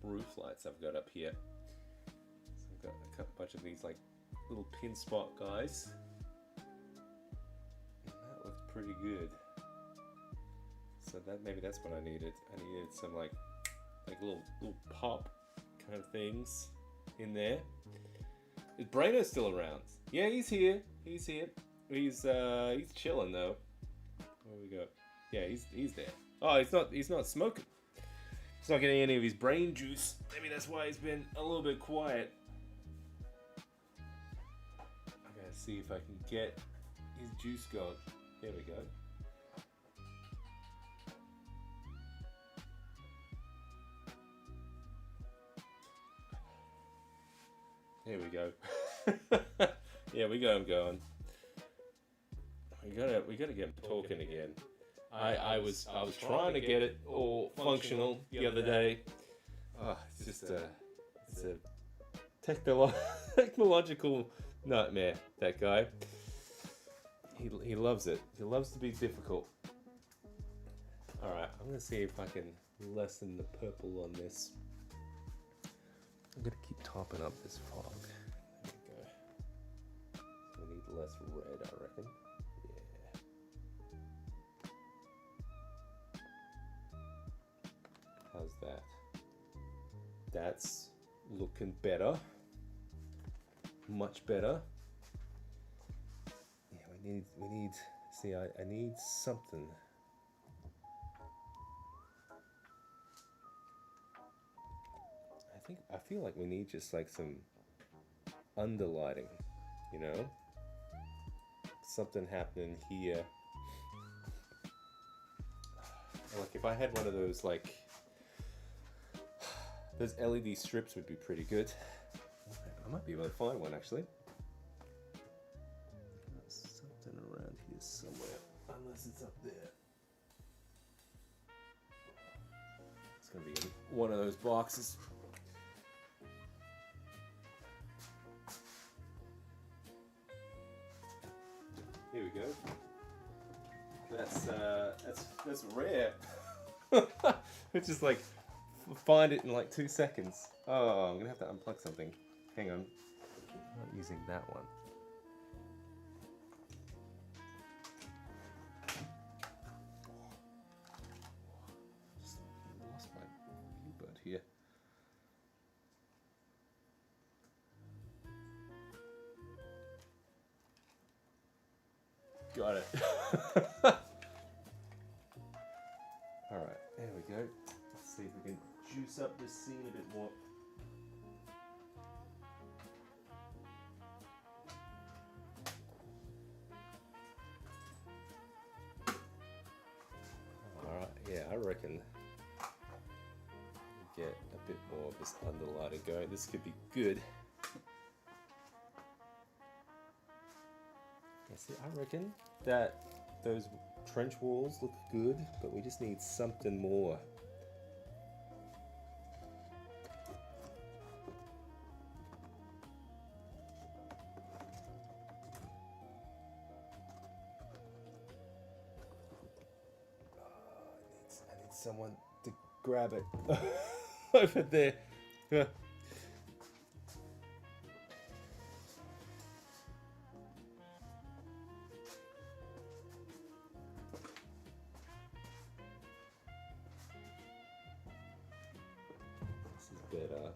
roof lights I've got up here. So I've got a bunch of these like little pin spot guys, and that looked pretty good. So maybe that's what I needed. I needed some like little pop kind of things in there. Is Brayno's still around? Yeah, he's here. He's chilling though. Where we go? Yeah, he's there. Oh, he's not smoking. He's not getting any of his brain juice. Maybe that's why he's been a little bit quiet. I gotta see if I can get his juice going. There we go. There we go. Yeah, we got him going. We gotta get him talking again. I was trying to get it all functional the other day. Oh, it's just it's a technological nightmare. That guy. He loves it. He loves to be difficult. All right, I'm gonna see if I can lessen the purple on this. I'm gonna keep topping up this fog. There we go. We need less red, I reckon. Yeah. How's that? That's looking better. Much better. Yeah, we need. See, I need something. I feel like we need just like some underlighting, you know? Something happening here. Like if I had one of those like those LED strips would be pretty good. I might be able to find one actually. Something around here somewhere, unless it's up there. It's gonna be in one of those boxes. Here we go. That's rare. It's just like find it in like 2 seconds. Oh, I'm gonna have to unplug something. Hang on. I'm not using that one. Just lost my earbud here. Got it. Alright, there we go. Let's see if we can juice up this scene a bit more. Alright, yeah, I reckon we get a bit more of this underlighting going. This could be good. See, I reckon that those trench walls look good, but we just need something more. I need someone to grab it over there. Better.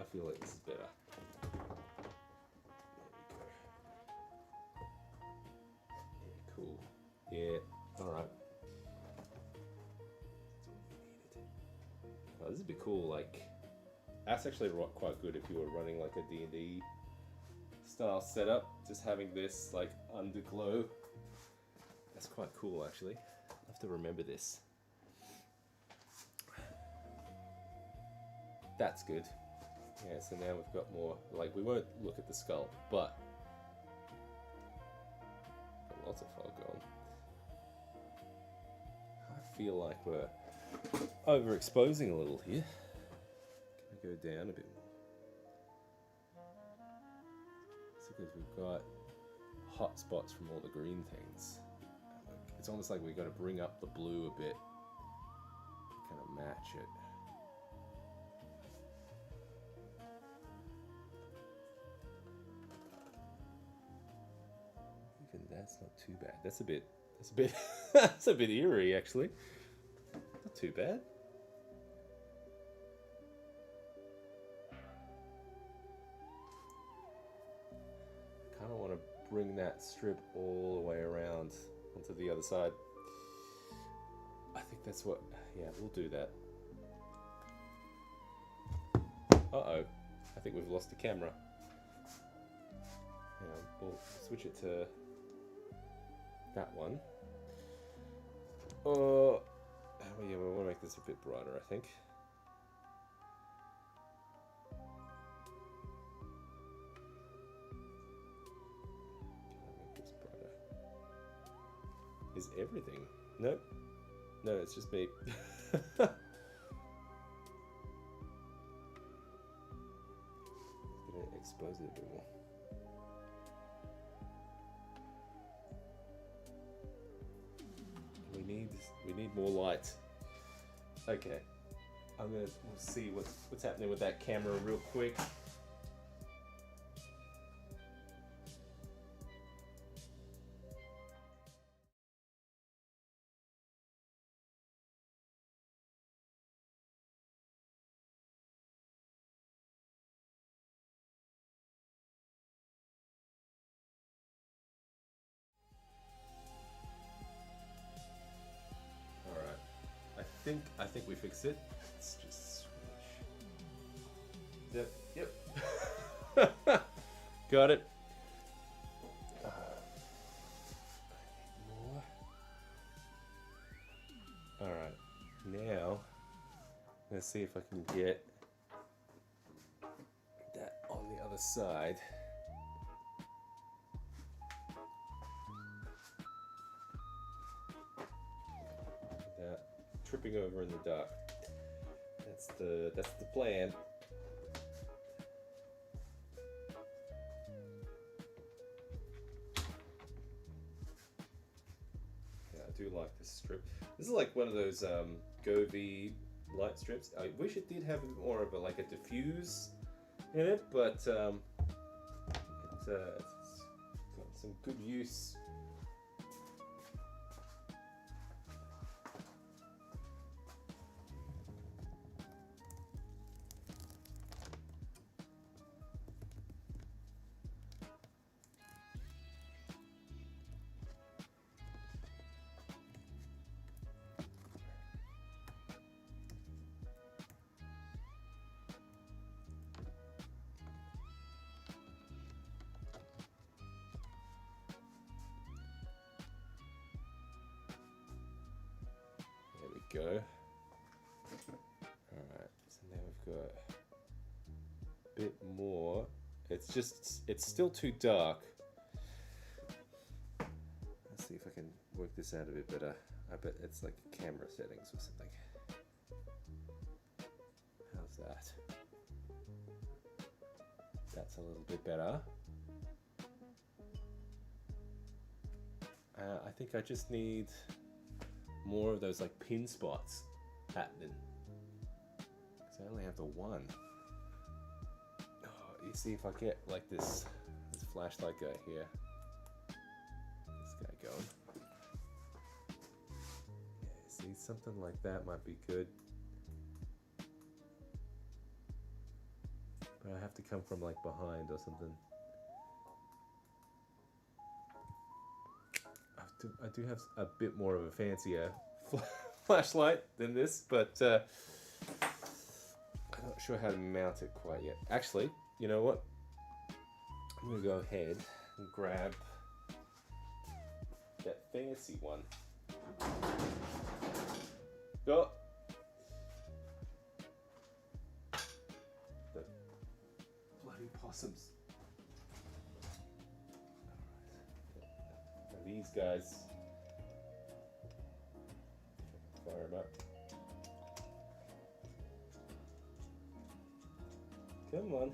I feel like this is better. There we go. Yeah, cool. Yeah, alright. Oh, this would be cool, like, that's actually quite good if you were running like a D&D style setup, just having this like underglow. That's quite cool actually. I'll have to remember this. That's good. Yeah, so now we've got more, like we won't look at the skull, but got lots of fog on. I feel like we're overexposing a little here. Can I go down a bit more? It's because we've got hot spots from all the green things. It's almost like we've got to bring up the blue a bit to kind of match it. That's not too bad. That's a bit that's a bit eerie actually. Not too bad. Kind of want to bring that strip all the way around onto the other side. I think that's what, yeah, we'll do that. Uh-oh, I think we've lost the camera. Hang on, we'll switch it to that one. Oh, yeah, we want to make this a bit brighter, I think. Can I make this brighter? Is everything? Nope. No, it's just me. do a bit more. We need more light. Okay, we'll see what's happening with that camera real quick. I think we fixed it. Let's just switch. Yep. Got it. More. All right. Now, let's see if I can get that on the other side. Tripping over in the dark. That's the plan. Yeah, I do like this strip. This is like one of those Govee light strips. I wish it did have a bit more of a diffuse in it, but it's got some good use. Go. Alright, so now we've got a bit more. It's still too dark. Let's see if I can work this out a bit better. I bet it's like camera settings or something. How's that? That's a little bit better. I think I just need more of those like pin spots happening. Because I only have the one. Oh, you see if I get like this flashlight guy here. This guy going. Yeah, see, something like that might be good. But I have to come from like behind or something. I do have a bit more of a fancier flashlight than this, but I'm not sure how to mount it quite yet. Actually, you know what? I'm going to go ahead and grab that fancy one. Oh! The bloody possums. These guys. Fire them up. Come on.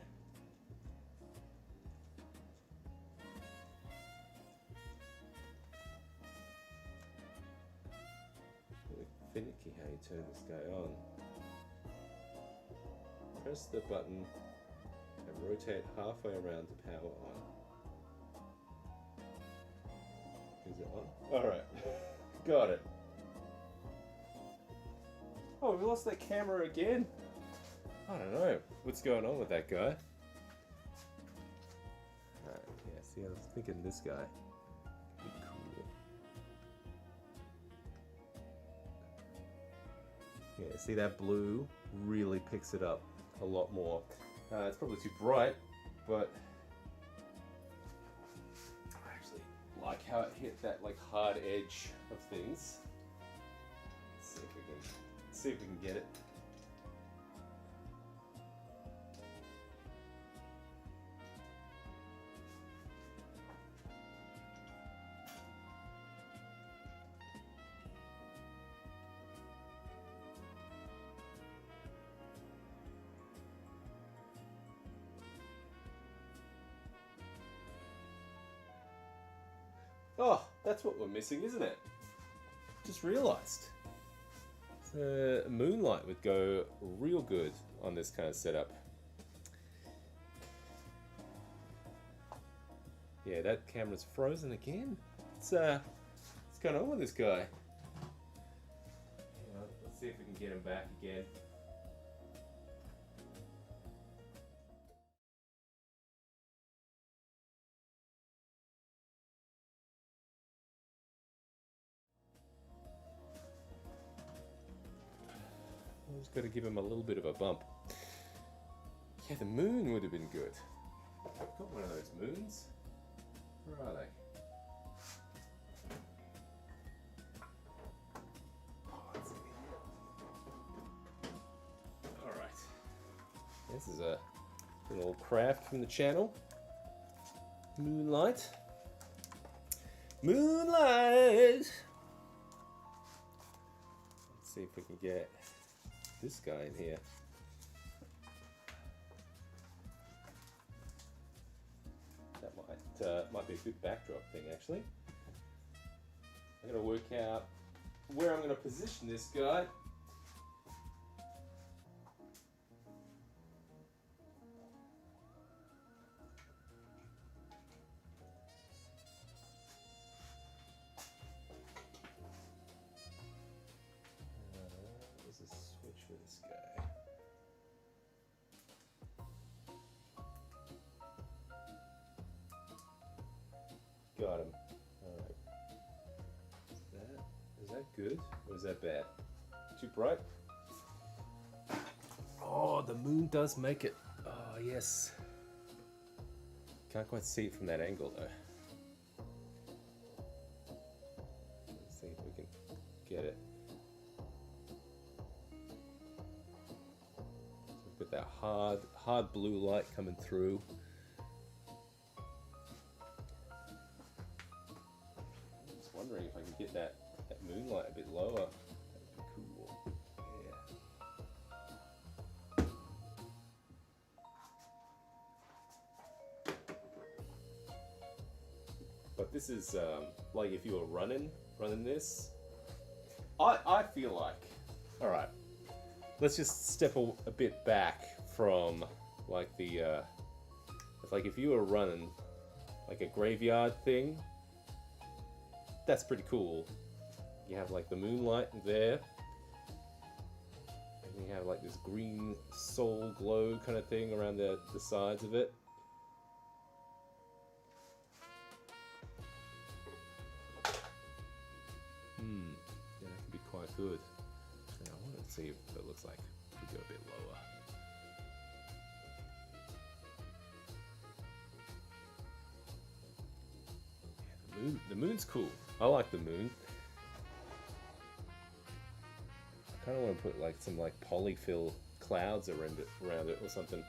Really finicky how you turn this guy on. Press the button and rotate halfway around to power on. Is it on? Alright. Got it. Oh, we lost that camera again. I don't know what's going on with that guy. Alright, yeah, see, I was thinking this guy would be cool. Yeah, see that blue really picks it up a lot more. It's probably too bright, but like how it hit that like hard edge of things. Let's see if we can get it. Oh, that's what we're missing, isn't it? Just realized. Moonlight would go real good on this kind of setup. Yeah, that camera's frozen again. What's going on with this guy? Let's see if we can get him back again. I just got to give him a little bit of a bump. Yeah, the moon would have been good. I've got one of those moons. Where are they? Alright. This is a little craft from the channel. Moonlight. Moonlight! Let's see if we can get this guy in here. That might be a good backdrop thing, actually. I'm going to work out where I'm going to position this guy. There's a switch for this guy. Got him. Alright. Is that good? Or is that bad? Too bright? Oh, the moon does make it. Oh, yes. Can't quite see it from that angle, though. Let's see if we can get it. So we've got that hard blue light coming through. Wondering if I can get that moonlight a bit lower. That would be cool. Yeah. But this is like if you were running this. I feel like. All right. Let's just step a bit back from like the. Like if you were running like a graveyard thing. That's pretty cool. You have like the moonlight there, and you have like this green soul glow kind of thing around the sides of it. Yeah, that could be quite good. Now, I want to see if it looks like we go a bit lower. Yeah, the moon's cool. I like the moon. I kind of want to put like some like polyfill clouds around it or something.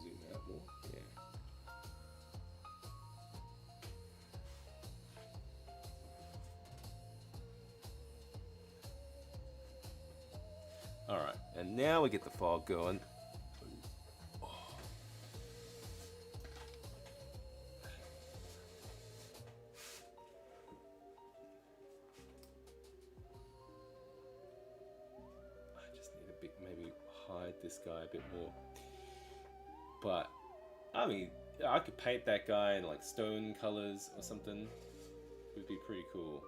Zoom out more. Yeah. Alright, and now we get the fog going. I just need a bit, maybe hide this guy a bit more. But, I mean, I could paint that guy in like stone colors or something. It would be pretty cool.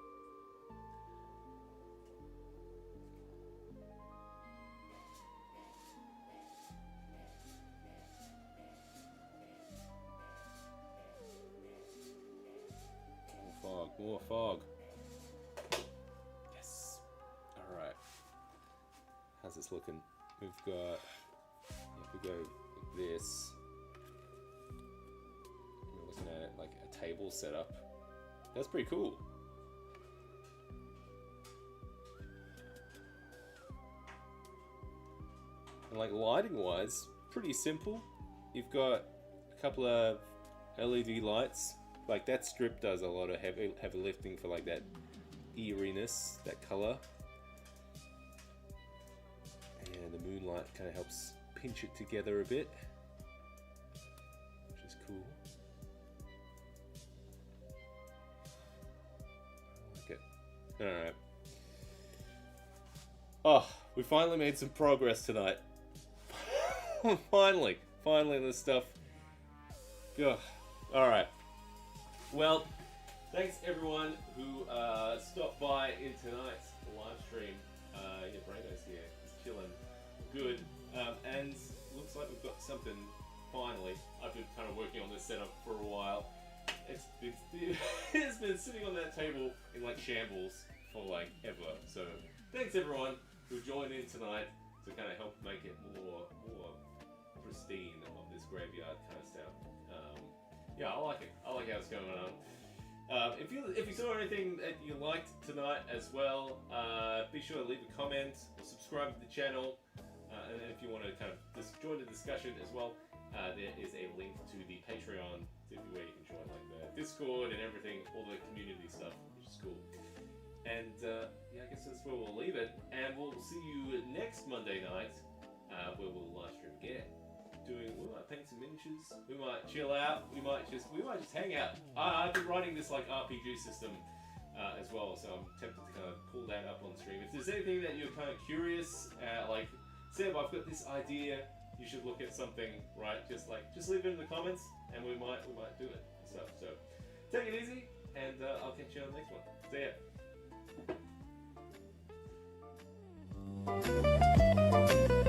More fog. Yes. Alright. How's this looking? We've got, if we go like this, we're looking at it like a table setup. That's pretty cool. And like lighting wise, pretty simple. You've got a couple of LED lights like that strip does a lot of heavy lifting for like that eeriness, that color. And the moonlight kind of helps pinch it together a bit, which is cool. I like it. Alright. Oh, we finally made some progress tonight. Finally this stuff. Ugh. Alright. Well, thanks everyone who stopped by in tonight's live stream. Yeah, Braino's here. He's chilling. Good. And looks like we've got something finally. I've been kind of working on this setup for a while. It's been sitting on that table in like shambles for like ever. So thanks everyone who joined in tonight to kind of help make it more pristine of this graveyard kind of stuff. Yeah, I like it. I like how it's going on. If you saw anything that you liked tonight as well, be sure to leave a comment or subscribe to the channel. And then if you want to kind of just join the discussion as well, there is a link to the Patreon where you can join like the Discord and everything, all the community stuff, which is cool. And yeah, I guess that's where we'll leave it. And we'll see you next Monday night, where we'll live stream again. We might paint some miniatures. We might chill out. We might just hang out. I've been writing this like RPG system as well, so I'm tempted to kind of pull that up on stream. If there's anything that you're kind of curious, like Seb, I've got this idea. You should look at something, right? Just leave it in the comments, and we might do it and stuff. So take it easy, and I'll catch you on the next one. See ya.